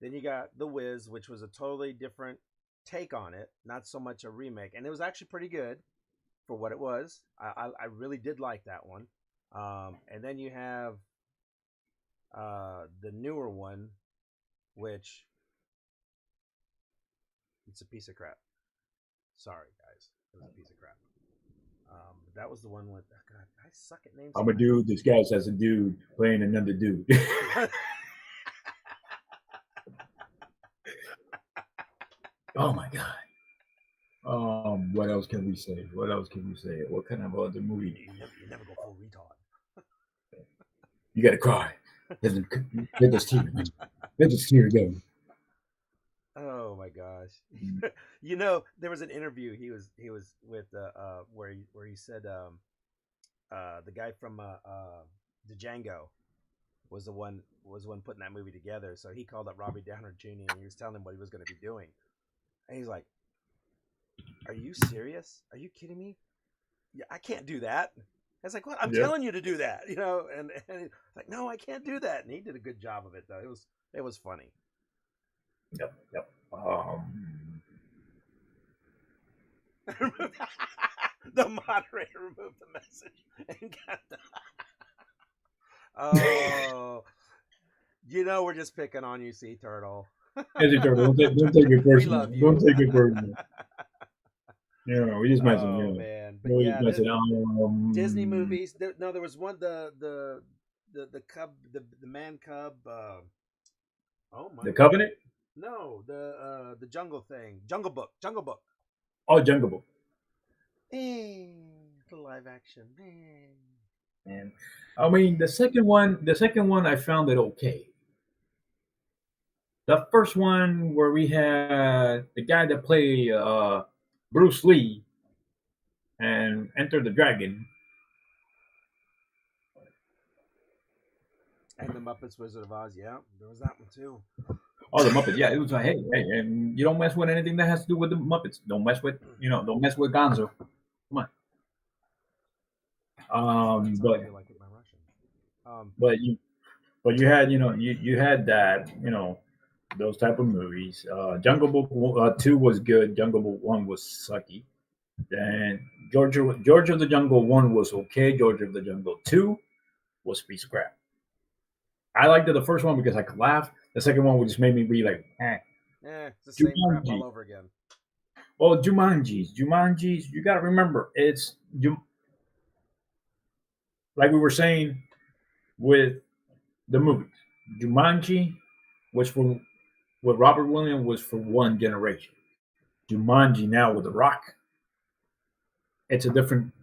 Then you got The Wiz, which was a totally different take on it, not so much a remake, and it was actually pretty good for what it was. I really did like that one. And then you have the newer one, which it's a piece of crap. Sorry, guys, it was a piece of crap. That was the one with God. I suck at names. I'm a dude disguised as a dude playing another dude. Oh my god. What else can we say? What else can we say? What kind of other movie? You never go full retard. You gotta cry. Let this tear, man. Let this tear go. Oh my gosh! Mm. You know, there was an interview he was with where he said the guy from the Django was the one putting that movie together. So he called up Robbie Downer Jr. and he was telling him what he was going to be doing, and he's like, "Are you serious? Are you kidding me? Yeah, I can't do that." I was like, "What? I'm telling you to do that, you know?" And he's like, "No, I can't do that." And he did a good job of it though. It was funny. Yep. The moderator removed the message and got the. Oh, you know we're just picking on you, Sea Turtle. Don't take it We personal. love you. Don't take it personal. We just messing. Oh man, but we yeah, just messing. Disney movies. There was one the cub the man cub. Oh my. The Covenant. No, the jungle thing. Jungle Book. Oh, Jungle Book. The live action. And I mean the second one I found it okay. The first one where we had the guy that played Bruce Lee and Enter the Dragon. And the Muppets Wizard of Oz, yeah, there was that one too. Oh, the Muppets, yeah, it was like, hey, and you don't mess with anything that has to do with the Muppets. Don't mess with Gonzo. Come on. But you had you had that those type of movies. Jungle Book 2 was good. Jungle Book 1 was sucky. Then George of the Jungle 1 was okay. George of the Jungle 2 was piece of crap. I liked the first one because I could laugh. The second one just made me be like, it's the same crap all over again. Well, Jumanji's, you got to remember, it's like we were saying with the movies. Jumanji was for what Robert Williams was for one generation. Jumanji now with The Rock, it's a different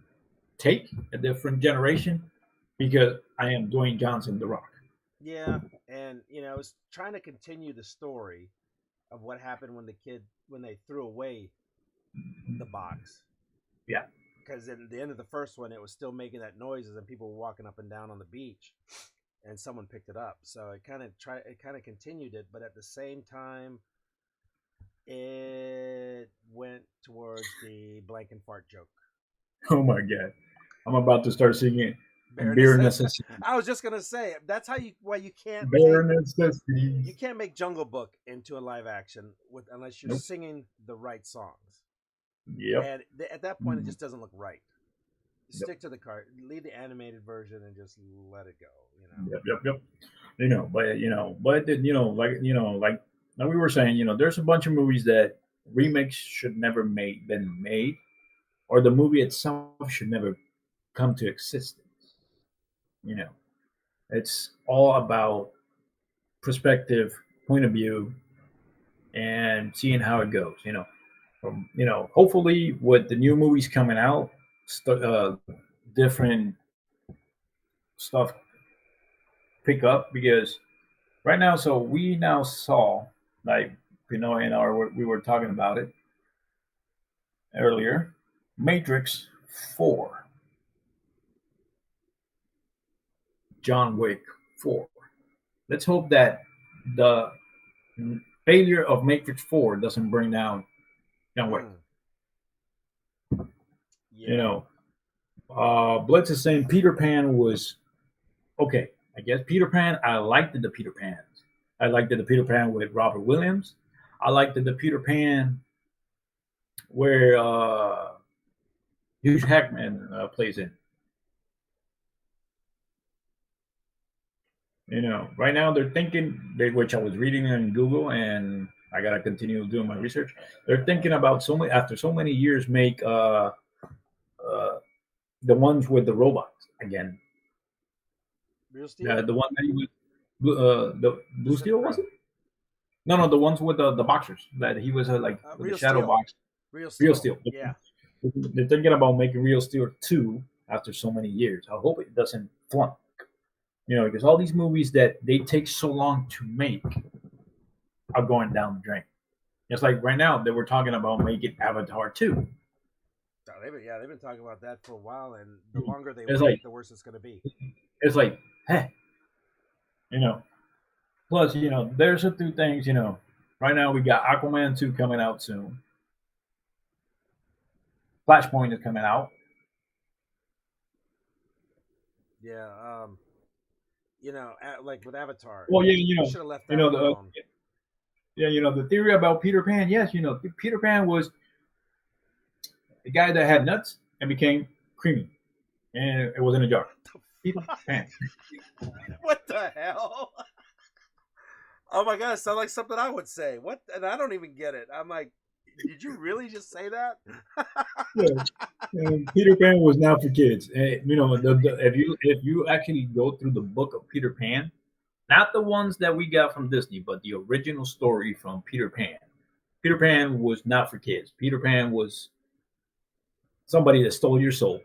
take, a different generation, because I am Dwayne Johnson, The Rock. Yeah, and I was trying to continue the story of what happened when they threw away the box. Yeah. Because in the end of the first one, it was still making that noises, and people were walking up and down on the beach, and someone picked it up. So it kind of continued it, but at the same time, it went towards the blank and fart joke. Oh my god, I'm about to start singing. Bare necessity. I was just gonna say that's why you can't. Bare necessity. You can't make Jungle Book into a live action unless you're singing the right songs. Yep. And at that point, it just doesn't look right. Stick to the card. Leave the animated version and just let it go. Yep. Like we were saying, there's a bunch of movies that remakes should never been made, or the movie itself should never come to existence. It's all about perspective, point of view, and seeing how it goes. Hopefully with the new movies coming out, different stuff pick up because right now, so we now saw like and we were talking about it earlier. Matrix 4, John Wick 4. Let's hope that the failure of Matrix 4 doesn't bring down John Wick. Yeah. You know, Blitz is saying Peter Pan was okay. I guess Peter Pan. I liked the Peter Pans. I liked the Peter Pan with Robert Williams. I liked the Peter Pan where Hugh Jackman plays in. Right now they're thinking, which I was reading in Google, and I gotta continue doing my research. They're thinking about after so many years, make the ones with the robots again. Real Steel? The one that he was, the Blue Steel was it? No, the ones with the boxers that he was with Real the shadow Steel. box. Real Steel. Yeah. They're thinking about making Real Steel 2 after so many years. I hope it doesn't flunk. Because all these movies that they take so long to make are going down the drain. It's like right now that we're talking about making Avatar 2. They've been talking about that for a while, and the longer they It's wait, like- the worse it's going to be. It's like, hey, Plus, there's a few things, right now we got Aquaman 2 coming out soon. Flashpoint is coming out. Yeah, like with Avatar. Well, yeah, should have left that the alone. the theory about Peter Pan. Yes, Peter Pan was the guy that had nuts and became creamy, and it was in a jar. Peter Pan. What the hell? Oh my god, it sounds like something I would say. What? And I don't even get it. I'm like, did you really just say that? Peter Pan was not for kids. If you actually go through the book of Peter Pan, not the ones that we got from Disney, but the original story from Peter Pan. Peter Pan was not for kids. Peter Pan was somebody that stole your soul.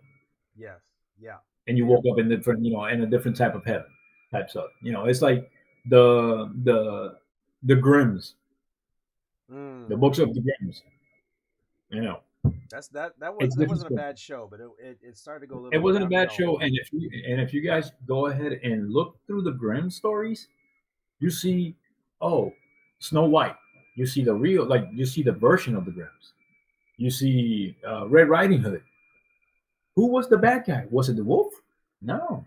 Yes. Yeah. And you woke up in in a different type of heaven, type stuff. It's like the Grimms, the books of the Grimms. That wasn't a bad show, but it started to go a little. It wasn't a bad show, and if you guys go ahead and look through the Grimm stories, you see, Snow White. You see you see the version of the Grimms. You see Red Riding Hood. Who was the bad guy? Was it the wolf? No,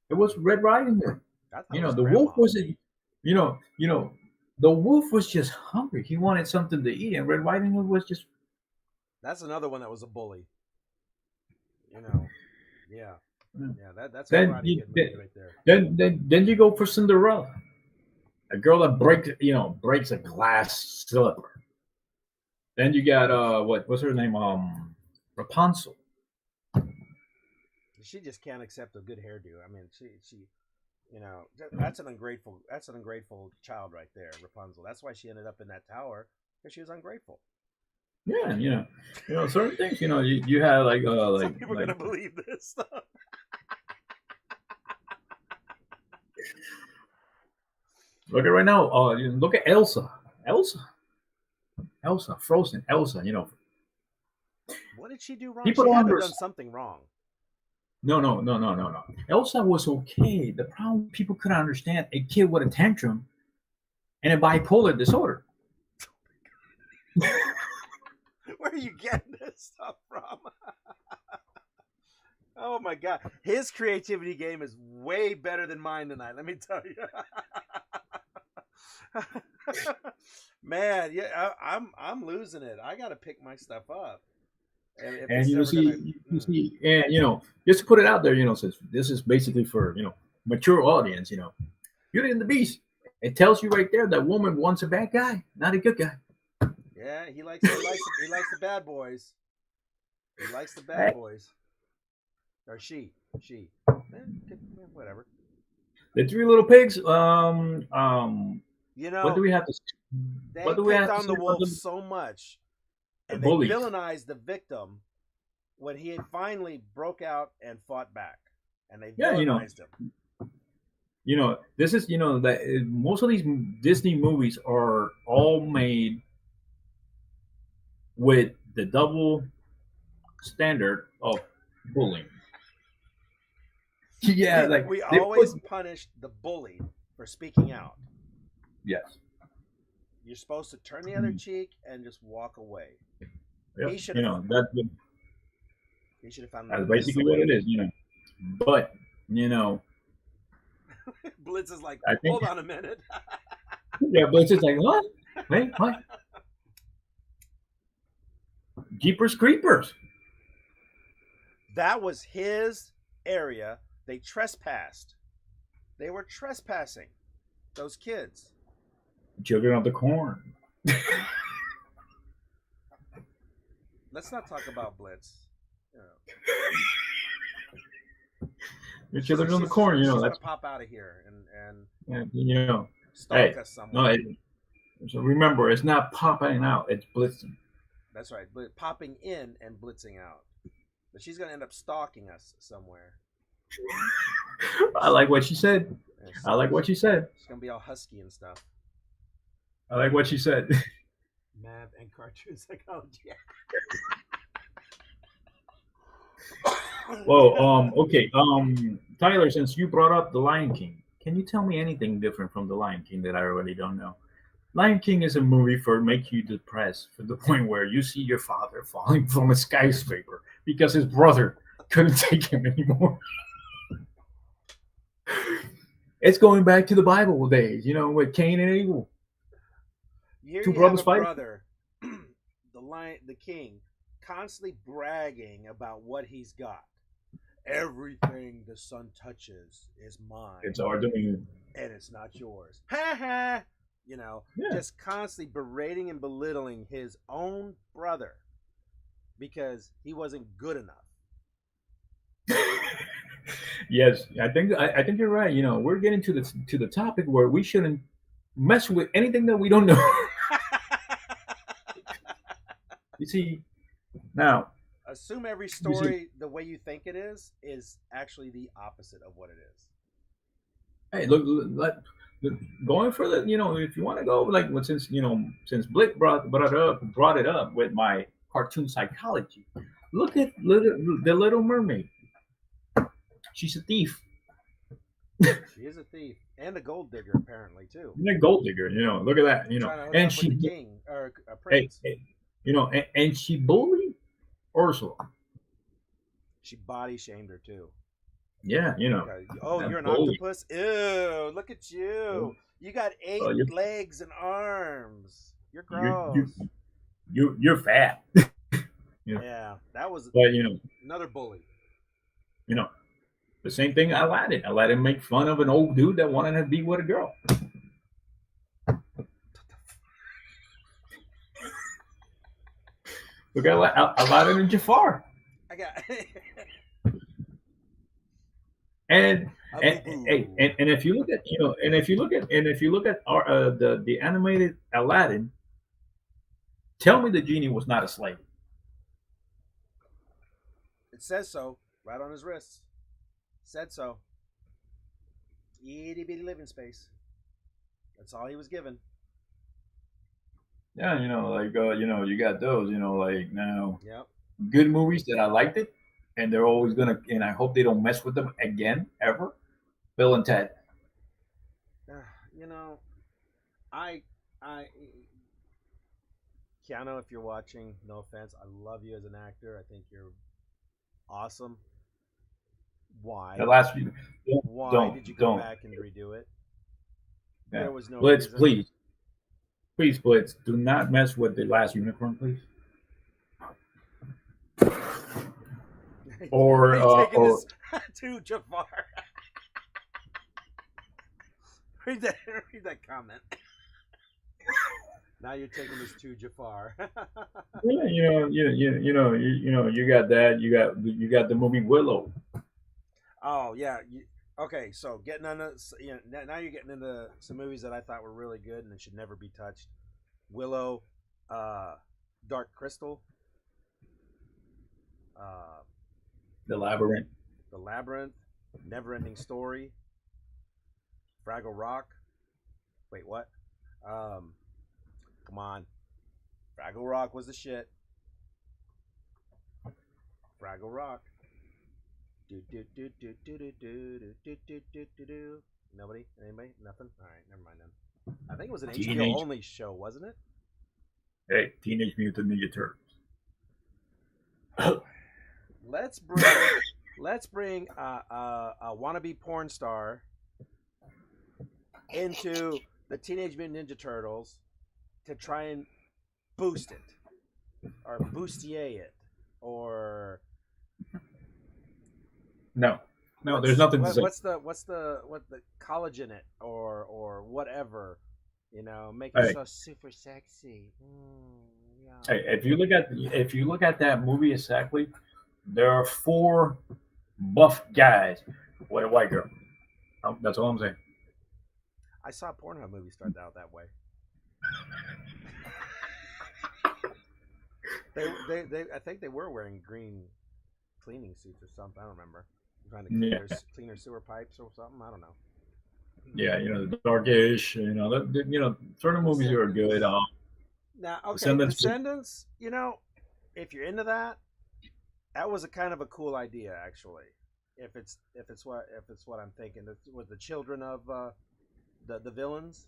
it was Red Riding Hood. The wolf wasn't. The wolf was just hungry. He wanted something to eat, and Red Riding Hood was just. That's another one that was a bully. Yeah. That's a Karate Kid movie right there. Then you go for Cinderella, a girl that breaks a glass slipper. Then you got what's her name? Rapunzel. She just can't accept a good hairdo. I mean, she that's an ungrateful child right there, Rapunzel. That's why she ended up in that tower, because she was ungrateful. Yeah, certain things. You had Some people are gonna believe this stuff. Look at right now. Look at Elsa. Frozen. Elsa. What did she do wrong? People She don't had to have understand. done something wrong. No. Elsa was okay. The problem people couldn't understand a kid with a tantrum and a bipolar disorder. Where are you getting this stuff from? Oh my god, his creativity game is way better than mine tonight. Let me tell you. Man, yeah, I'm losing it. I got to pick my stuff up. And you see, and just to put it out there, since this is basically for mature audience, Beauty and the Beast. It tells you right there that woman wants a bad guy, not a good guy. Yeah, he likes the bad boys. He likes the bad boys. Or she. Whatever. The Three Little Pigs. What do we have to? They What do we picked have on to the say wolf about them? so much, and The they bullies. villainized the victim when he finally broke out and fought back, and they Yeah, villainized him. this is that most of these Disney movies are all made with the double standard of bullying. Yeah, like We they put always punished the bully for speaking out. yes, You're supposed to turn the other cheek and just walk away. yep, He should have. He should have found that's another basically missile. what it is. But you know, Blitz is like, I think hold on a minute. yeah, but it's just like what? Wait, what? Jeepers Creepers. That was his area. They trespassed. They were trespassing. Those kids. Children of the Corn. Let's not talk about Blitz. You know, The Children of the Corn. She's gonna That's pop out of here and stalk Hey, us no, somewhere. so remember, it's not popping out; it's blitzing. That's right. But popping in and blitzing out. But she's gonna end up stalking us somewhere. I like what she said. I like what she said. She's gonna be all husky and stuff. I like what she said. Math and cartoon psychology. Well, okay, Tyler, since you brought up The Lion King, can you tell me anything different from The Lion King that I already don't know? Lion King is a movie for make you depressed to the point where you see your father falling from a skyscraper because his brother couldn't take him anymore. It's going back to the Bible days, with Cain and Abel. Here Two you brothers have a fighting. brother, the king, constantly bragging about what he's got. Everything the sun touches is mine. It's our doing. And it's not yours. Ha ha! Yeah. Just constantly berating and belittling his own brother because he wasn't good enough. Yes, I think you're right. We're getting to the topic where we shouldn't mess with anything that we don't know. You see, now Assume every story the way you think it is actually the opposite of what it is. hey, going for the, if you want to go like, since Blick brought it up with my cartoon psychology. Look at the Little Mermaid. She's a thief. She is a thief and a gold digger, apparently too. And a gold digger. Look at that. Trying to hook And up she, with the king or a hey, prince. and she bullied Ursula. She body shamed her too. Yeah, Oh, that you're an bully. octopus? Ew! Look at you. You got 8 Oh, legs and arms. You're you, gross. you're fat. Yeah, that was But another bully. the same thing. Aladdin. Aladdin make fun of an old dude that wanted to be with a girl. Look at Aladdin and Jafar. I got. And if you look at our the animated Aladdin, tell me the genie was not a slave. It says so right on his wrist. Said so. Itty bitty living space. That's all he was given. Yeah, you got those, like now Yep. good movies that I liked it, and they're always gonna, and I hope they don't mess with them again ever. Bill and Ted. You know, I Keanu, if you're watching, no offense, I love you as an actor. I think you're awesome. Why? The last few. Why did you go don't. back and redo it? Yeah. There was no Blitz, reason. please, Blitz, do not mess with the last unicorn, please. Or taking this to Jafar. read that comment. Now you're taking this to Jafar. Yeah, you got that. You got the movie Willow. Oh yeah. Okay, so getting on now you're getting into some movies that I thought were really good and should never be touched. Willow, Dark Crystal, The Labyrinth. The Labyrinth, Never Ending Story. Fraggle Rock. Wait, what? Um, Come on. Fraggle Rock was the shit. Fraggle Rock. Do do do do do do do do do do do do. Nobody? Anybody? Nothing? All right, never mind then. I think it was an HBO Teenage, only show, wasn't it? hey, Teenage Mutant Ninja Turtles. Let's bring a wannabe porn star into the Teenage Mutant Ninja Turtles to try and boost it or bustier it or No, no, there's nothing to say. what's the collagen it or whatever, make it Hey, so super sexy. Yeah. hey, if you look at that movie exactly, there are four buff guys with a white girl. That's all I'm saying. I saw a Pornhub movie start out that way. They I think they were wearing green cleaning suits or something. I don't remember. Trying to Yeah, clean their sewer pipes or something. I don't know. yeah, the darkish. Certain movies are good. Descendants. Now, okay, Descendants. Descendants. If you're into that, that was a kind of a cool idea, actually. If it's what I'm thinking, with the children of the villains.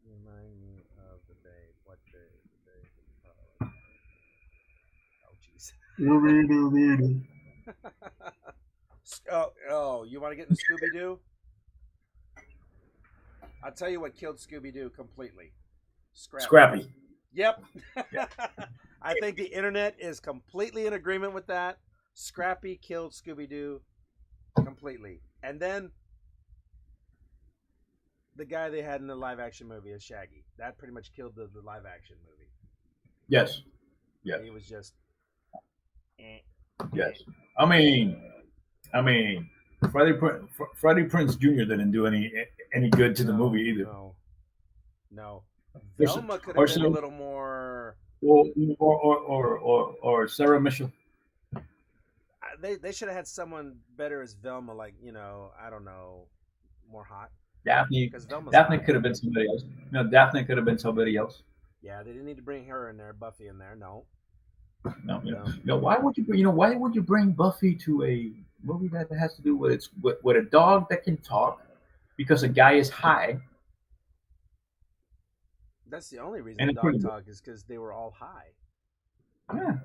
Remind me of the day. What day is the day? Oh, jeez. Oh, you want to get into Scooby Doo? I'll tell you what killed Scooby Doo completely. Scrappy. Scrappy. Yep. Yeah. I think the internet is completely in agreement with that. Scrappy killed Scooby Doo completely. And then the guy they had in the live action movie is Shaggy. That pretty much killed the live action movie. Yes. Yes. He was just. Yes. I mean, Freddie Prinze Jr. didn't do any good to the movie either. No. Or, Velma could or, have been a little more. or Sarah Mitchell. They should have had someone better as Velma, like I don't know, more hot. Daphne. Because Velma's Daphne hot. could have been somebody else. No, Daphne could have been somebody else. Yeah, they didn't need to bring her in there, Buffy in there. No. No. Why would you bring Buffy to a movie that has to do with a dog that can talk because a guy is high? That's the only reason And the it's dog pretty- talk is because they were all high. Yeah.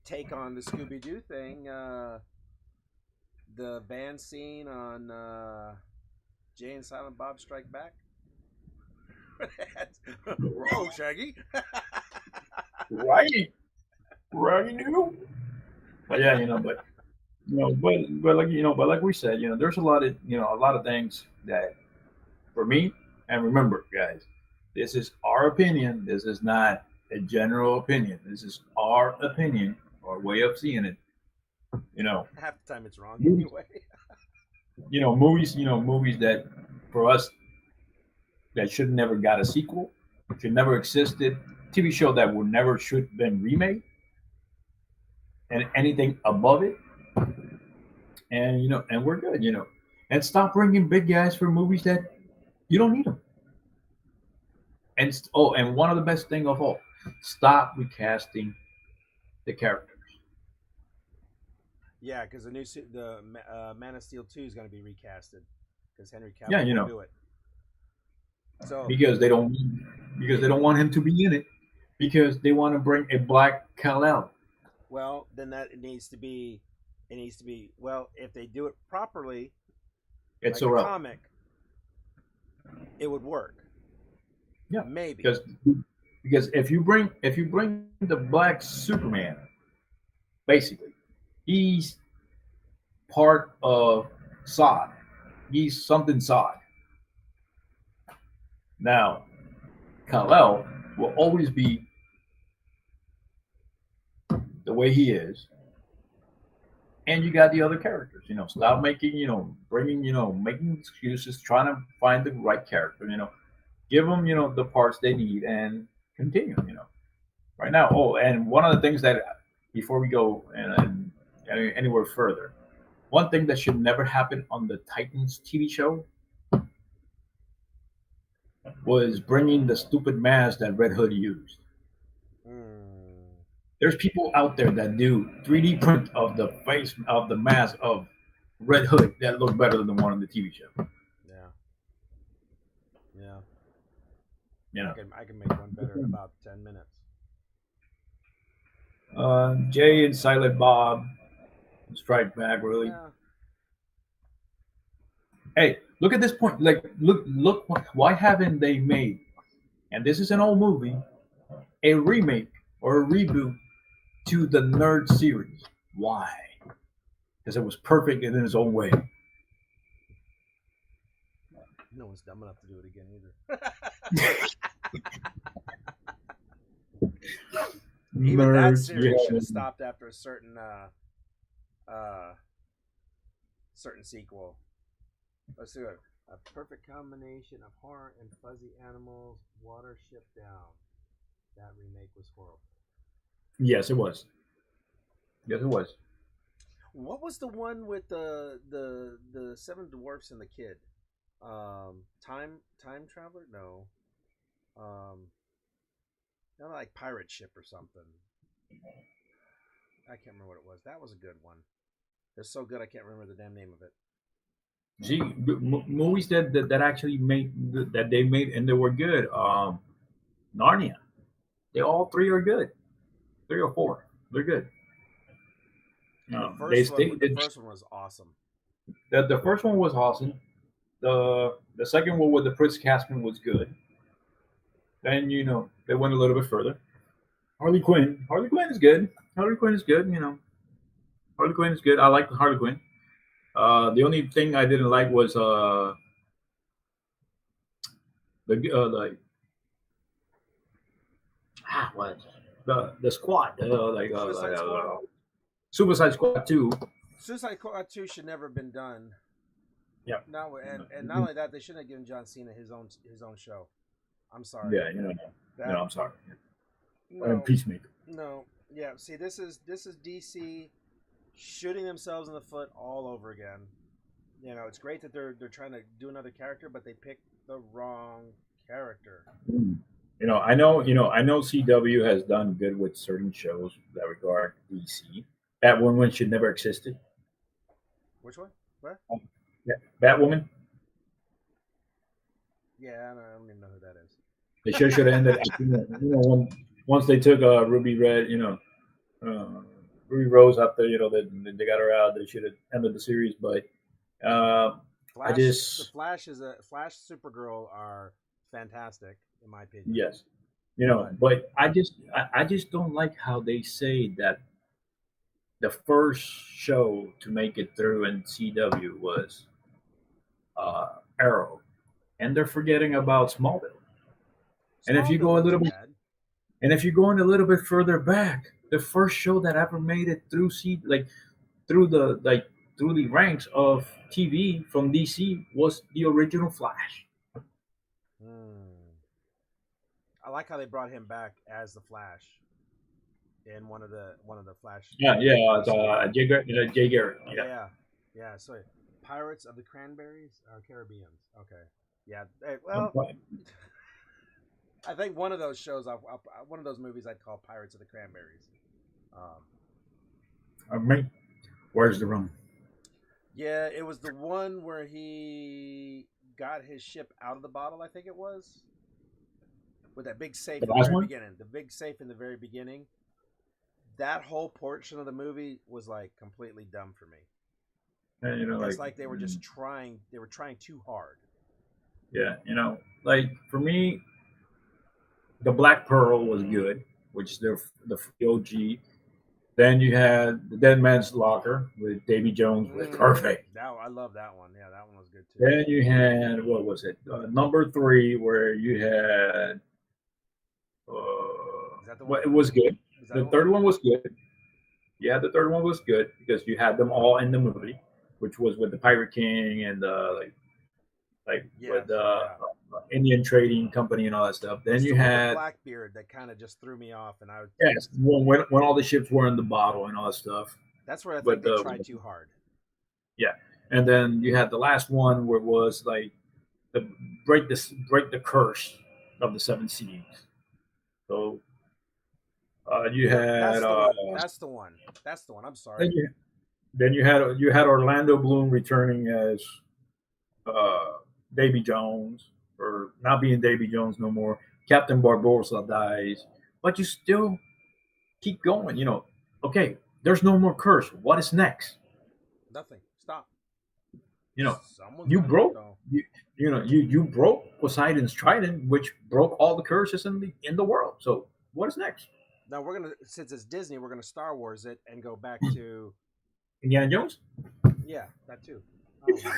Take on the Scooby Doo thing. The van scene on Jay and Silent Bob Strike Back. Oh, Shaggy. Right. You. But yeah, but like we said, there's a lot of things that for me, and remember, guys, this is our opinion. This is not a general opinion. This is our opinion, our way of seeing it. Half the time it's wrong Movies. anyway. Movies that for us that should never got a sequel, should never existed, TV show that would never should been remade, and anything above it, and we're good, and stop bringing big guys for movies that you don't need them. And one of the best thing of all, stop recasting the characters. Yeah, because the Man of Steel 2 is going to be recasted because Henry Cavill Yeah, will do it. So because they don't want him to be in it because they want to bring a black Kal-El. well, then it needs to be well, if they do it properly, It's like a a comic, it would work. Yeah, maybe because if you bring the black Superman, basically, he's part of Sod. He's something Sod. Now, Kal-El will always be the way he is, and you got the other characters. Stop making making excuses, trying to find the right character. Give them the parts they need and continue. Right now. Oh, and one of the things that before we go anywhere further. One thing that should never happen on the Titans TV show was bringing the stupid mask that Red Hood used. Mm, There's people out there that do 3D print of the face of the mask of Red Hood that look better than the one on the TV show. yeah, yeah. You know, I can make one better in about 10 minutes. Jay and Silent Bob strike back really. Yeah. Hey, look at this point. Like, look. Why haven't they made? And this is an old movie, a remake or a reboot to the Nerd series. Why? Because it was perfect in its own way. No one's dumb enough to do it again either. Even that Nerds, series should yeah. have stopped after a certain certain sequel. Let's do it. A perfect combination of horror and fuzzy animals, Watership Down. That remake was horrible. Yes, it was. Yes, it was. What was the one with the seven dwarfs and the kid? Time traveler? No. Kind of like pirate ship or something. I can't remember what it was. That was a good one. It's so good I can't remember the damn name of it. See, movies that actually made that they made and they were good. Narnia. They all three are good. 3 or 4, they're good. The first one was awesome. The first one was awesome. The second one with the Prince Caspian was good. Then they went a little bit further. Harley Quinn. Harley Quinn is good. Harley Quinn is good. Harley Quinn is good. I like Harley Quinn. The only thing I didn't like was the what the squad Suicide Squad? Suicide Squad 2. Suicide Squad 2 should never have been done. Yeah. No, and not only that, they shouldn't have given John Cena his own show. I'm sorry. Yeah, no, I'm sorry. No, Peacemaker. no, yeah. See, this is DC shooting themselves in the foot all over again. It's great that they're trying to do another character, but they picked the wrong character. I know CW has done good with certain shows that regard DC. Batwoman should never existed. Which one? What? Yeah, Batwoman. Yeah, I don't even know who that is. The show should have ended. Once they took Ruby Red, Ruby Rose after they got her out, they should have ended the series. But Flash, the Flash Supergirl are fantastic in my opinion. Yes, but I just don't like how they say that the first show to make it through in CW was Arrow, and they're forgetting about Smallville. And if you go a little bit, and if you're going a little bit further back, the first show that ever made it through through the ranks of TV from DC was the original Flash. I like how they brought him back as the Flash in one of the Flash. Yeah, Jay Garrett. Yeah. So, Pirates of the Cranberries or Caribbeans. Okay. Yeah. Hey, well, I think one of those shows, one of those movies, I'd call Pirates of the Cranberries. Where's the rum? Yeah, it was the one where he got his ship out of the bottle. I think it was with that big safe in the very beginning. The big safe in the very beginning. That whole portion of the movie was like completely dumb for me. And, it's like they were just trying. They were trying too hard. Yeah, for me, the Black Pearl was good, which is the OG. Then you had the Dead Man's Locker with Davy Jones was perfect. I love that one. Yeah, that one was good too. Then you had what was it? Number 3, where you had. It was good. The third one was good. Yeah, the third one was good because you had them all in the movie, which was with the Pirate King and with the Indian Trading Company and all that stuff. Then you had Blackbeard that kind of just threw me off, and I was when all the ships were in the bottle and all that stuff. That's where I think with they the tried too hard. yeah, and then you had the last one where it was like the break the curse of the seven seas. So you Yep, had that's the one. That's the one. That's the one. I'm then sorry. you had Orlando Bloom returning as uh, Davy Jones, or not being Davy Jones no more. Captain Barbosa dies, but you still keep going. You know, okay, there's no more curse. What is next? Nothing. Stop. You know, Someone's you gonna do it broke. though. You broke Poseidon's trident, which broke all the curses in the world. So what is next? Now we're gonna, since it's Disney, we're gonna Star Wars it and go back to Indiana Jones. yeah, that too. Oh my god.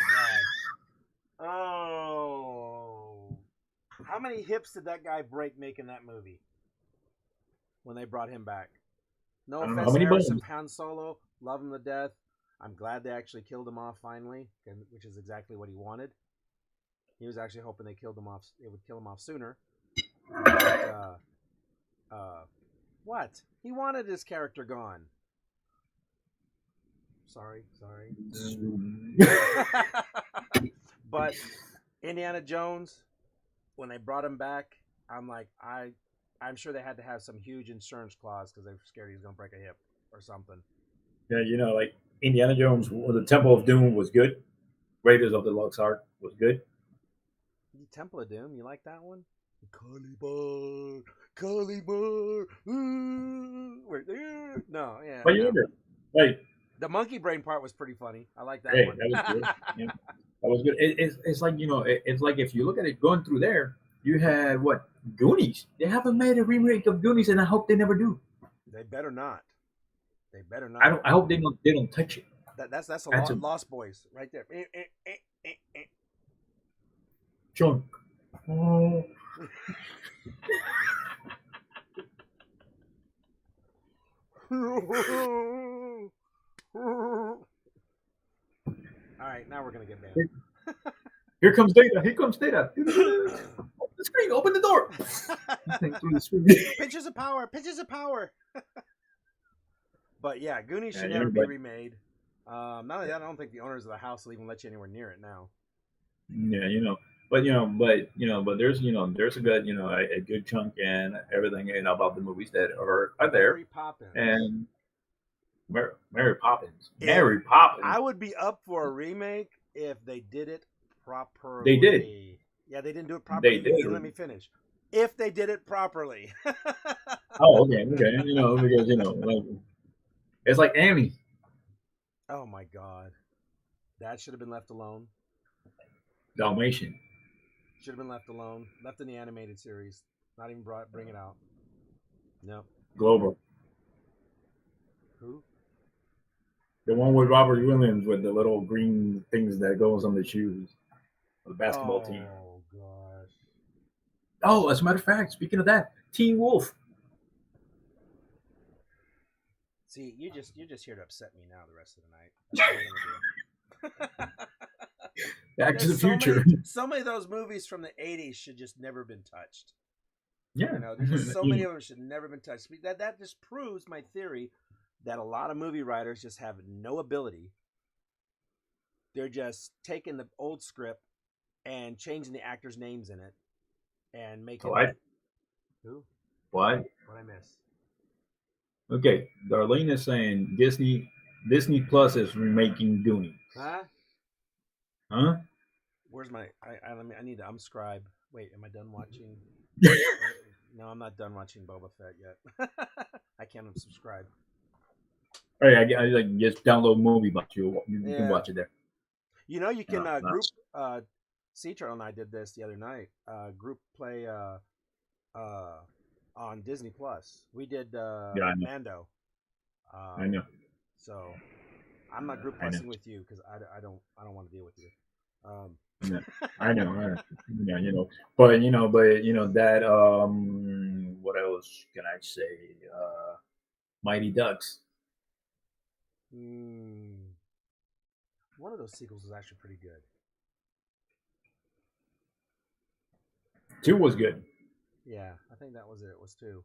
Oh, how many hips did that guy break making that movie when they brought him back? No I don't know how offense, many Harrison bones. Han Solo, love him to death. I'm glad they actually killed him off finally, which is exactly what he wanted. He was actually hoping they killed him off. It would kill him off sooner. But, what? He wanted his character gone. Sorry. But Indiana Jones, when they brought him back, I'm like, I'm sure they had to have some huge insurance clause because they were scared he was going to break a hip or something. Yeah, you know, like Indiana Jones, the Temple of Doom was good. Raiders of the Lost Ark was good. The Temple of Doom, you like that one? Calibar. No, yeah, But you no. wonder, like, The monkey brain part was pretty funny. I like that hey, one. that was good. Yeah, that was good. It's like you know, it's like if you look at it going through there, you had what Goonies. They haven't made a remake of Goonies, and I hope they never do. They better not. They better I not. don't. I hope they don't touch it. That's a That's a Lost Boys right there. chunk. Oh. All right, now we're gonna get banned. Here comes Data. Here comes Data. Open the screen. Open the door. Through the screen. Pitches of power. Pitches of power. But yeah, Goonies should Yeah, never be but- remade. Not only that, I don't think the owners of the house will even let you anywhere near it now. Yeah, but there's a good, a good chunk and everything, about the movies that are there. Mary Poppins. And Mary Poppins. If- Mary Poppins. I would be up for a remake if they did it properly. They did. Yeah, they didn't do it properly. They did. You let me finish. If they did it properly. Oh, okay. Because like it's like Amy. Oh my god. That should have been left alone. Dalmatian. Should have been left alone. Left in the animated series. Not even bring it out. No. Glover. Who? The one with Robert Williams with the little green things that goes on the shoes. The basketball team. Oh gosh. Oh, as a matter of fact, speaking of that, Teen Wolf. See, you're just here to upset me now the rest of the night. That's what we're gonna do. Back to the There's so Future. So many of those movies from the 80s should just never been touched. Yeah. You know, there's just so many of them should never been touched. That just proves my theory that a lot of movie writers just have no ability. They're just taking the old script and changing the actors' names in it and making What? Who? What? What I miss? Okay, Darlene is saying Disney Plus is remaking Goonies. Huh? Huh? Where's my? I need to unscribe. Wait, am I done watching? No, I'm not done watching Boba Fett yet. I can't unsubscribe. All right, I like just download Movie Box. You Yeah. can watch it there. You know, you can No, group. Sea Turtle and I did this the other night. Group play on Disney Plus. We did I know. Mando. I know. So I'm not group I know. pressing with you because I don't want to deal with you. Yeah, I know. Yeah, but that what else can I say? Mighty Ducks. One of those sequels was actually pretty good. 2 was good. Yeah, I think that was it. It was 2.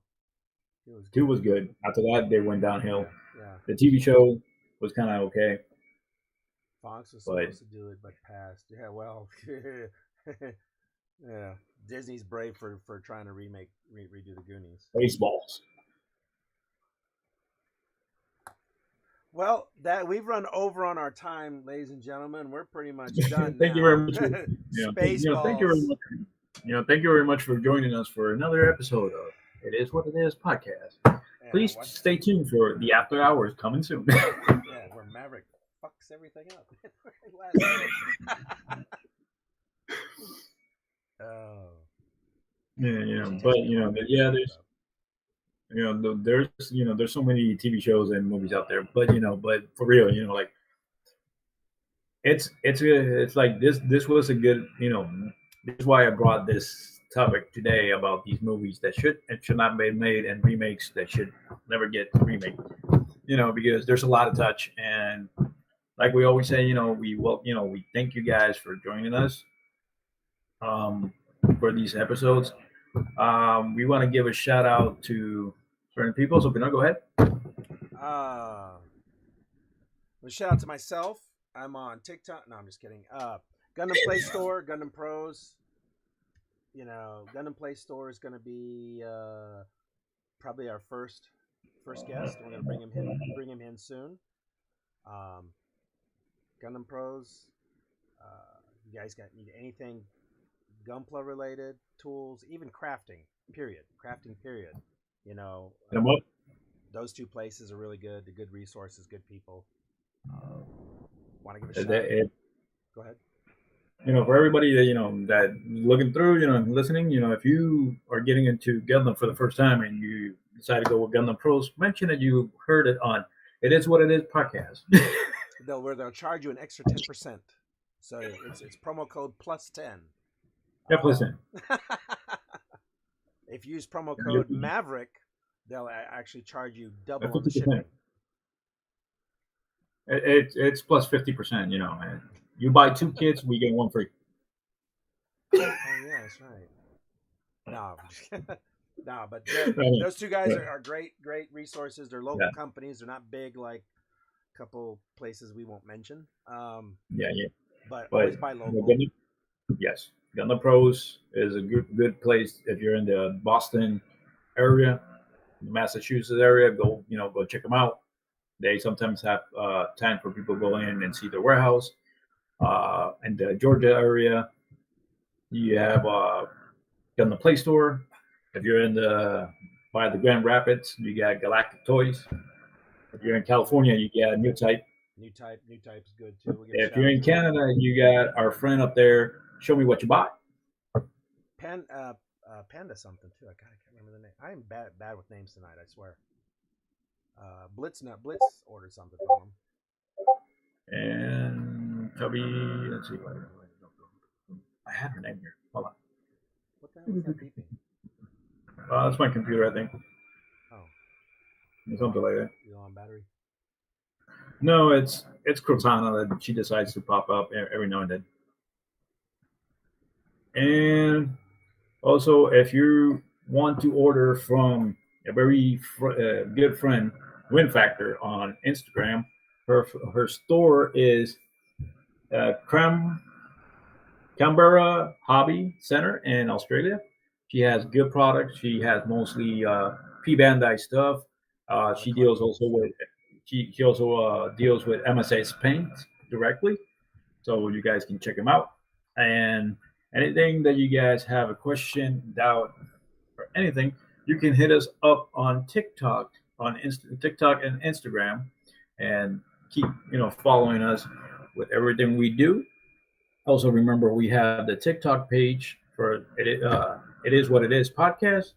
It was 2 was good. After that, they went downhill. Yeah. The TV show was kind of okay, Fox was but supposed to do it, but passed. Yeah, well, yeah. Disney's brave for trying to redo the Goonies. baseballs. Well, that we've run over on our time, ladies and gentlemen. We're pretty much done Thank you very now. much. For, thank you very Spaceballs. much. Thank you very much for joining us for another episode of It Is What It Is podcast. Yeah, Please stay tuned for the after hours coming soon. yeah, where Maverick fucks everything up. Oh. But yeah, there's so many TV shows and movies out there, but but for real, like it's like this was a good, this is why I brought this topic today about these movies that should and should not be made and remakes that should never get remade, because there's a lot of touch. And like we always say, we thank you guys for joining us um for these episodes. We want to give a shout out to certain people. So, Pino, go ahead. Uh, well, shout out to myself. I'm on TikTok. No, I'm just kidding. Gundam Play Store, Gundam Pros. Gundam Play Store is going to be probably our first guest. We're going to bring him in soon. Gundam Pros. You guys need anything Gunpla related, tools, even crafting. Crafting. Period. Those two places are really good. The good resources, good people. Want to give a shout out? Go ahead. For everybody that that looking through, listening, if you are getting into Gundam for the first time and you decide to go with Gundam Pros, mention that you heard it on It Is What It Is podcast. They'll charge you an extra 10%. So it's promo code +10. Yeah, +10. If you use promo code Maverick, they'll actually charge you double on the shipping. It's plus 50%. And you buy 2 kits, we get 1 free. Oh yeah, that's right. No, but those two guys are great resources. They're local companies. They're not big like a couple places we won't mention. Yeah. But always buy local. Yes, Gundam Pros is a good place if you're in the Boston area, the Massachusetts area. Go check them out. They sometimes have time for people to go in and see their warehouse. In the Georgia area, you have Gundam Play Store. If you're by the Grand Rapids, you got Galactic Toys. If you're in California, you got New Type. New Type's good too. If you're in Canada, you got our friend up there. Show me what you bought. Panda something too. I can't remember the name. I am bad with names tonight. I swear. Blitz ordered something from him. And Chubby, let's see. I have her name here. Hold on. What the hell is that beeping? That's my computer, I think. Oh. Something like that. You on battery? No, it's Cortana that she decides to pop up every now and then. And also, if you want to order from a very good friend, Win Factor, on Instagram, her store is Canberra Hobby Center in Australia. She has good products. She has mostly P Bandai stuff. She deals also with deals with MSA's paint directly, so you guys can check them out. And anything that you guys have a question, doubt, or anything, you can hit us up on TikTok, TikTok and Instagram, and keep following us with everything we do. Also, remember we have the TikTok page for It Is What It Is podcast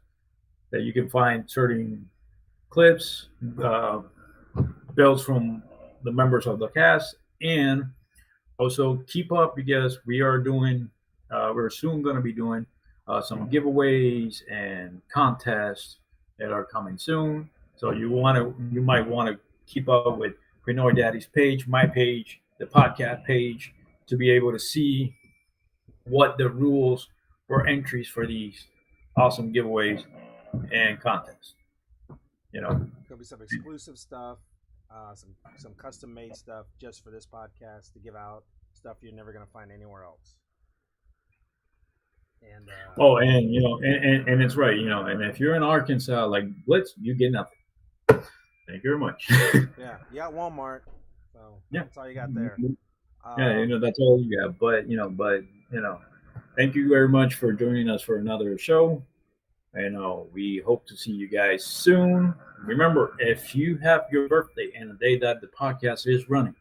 that you can find certain clips, builds from the members of the cast, and also keep up because we're soon going to be doing some giveaways and contests that are coming soon. So you might want to keep up with Pinoy Daddy's page, my page, the podcast page, to be able to see what the rules for entries for these awesome giveaways and contests. There'll be some exclusive stuff. some custom made stuff just for this podcast to give out, stuff you're never gonna find anywhere else. And Oh, and and it's right, and if you're in Arkansas, like Blitz, you get nothing. Thank you very much. yeah, you got Walmart, so Yeah. that's all you got there. Yeah, that's all you got. But thank you very much for joining us for another show. We hope to see you guys soon. Remember, if you have your birthday and the day that the podcast is running,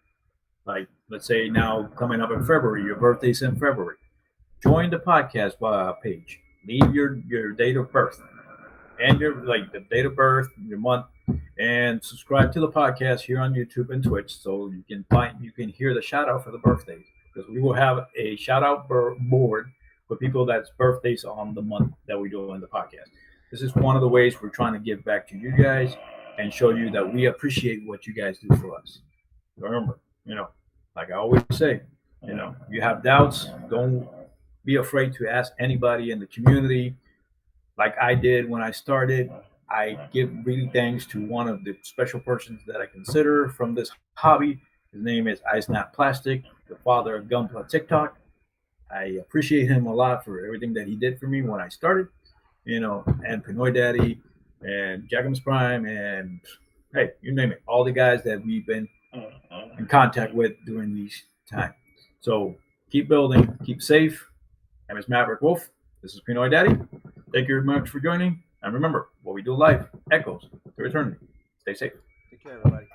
like let's say now coming up in February, your birthday's in February, join the podcast page. Leave your date of birth and your like the date of birth, your month, and subscribe to the podcast here on YouTube and Twitch so you can hear the shout out for the birthdays because we will have a shout out board for people that's birthdays on the month that we do in the podcast. This is one of the ways we're trying to give back to you guys and show you that we appreciate what you guys do for us. Remember, like I always say, you have doubts, don't be afraid to ask anybody in the community like I did when I started. I give really thanks to one of the special persons that I consider from this hobby. His name is Ice Not Plastic, the father of Gunpla TikTok. I appreciate him a lot for everything that he did for me when I started, and Pinoy Daddy and Jackam's Prime and hey, you name it, all the guys that we've been in contact with during these times. So keep building, keep safe. I'm Miss Maverick Wolf. This is Pinoy Daddy. Thank you very much for joining. And remember, what we do live echoes through eternity. Stay safe. Take care, everybody.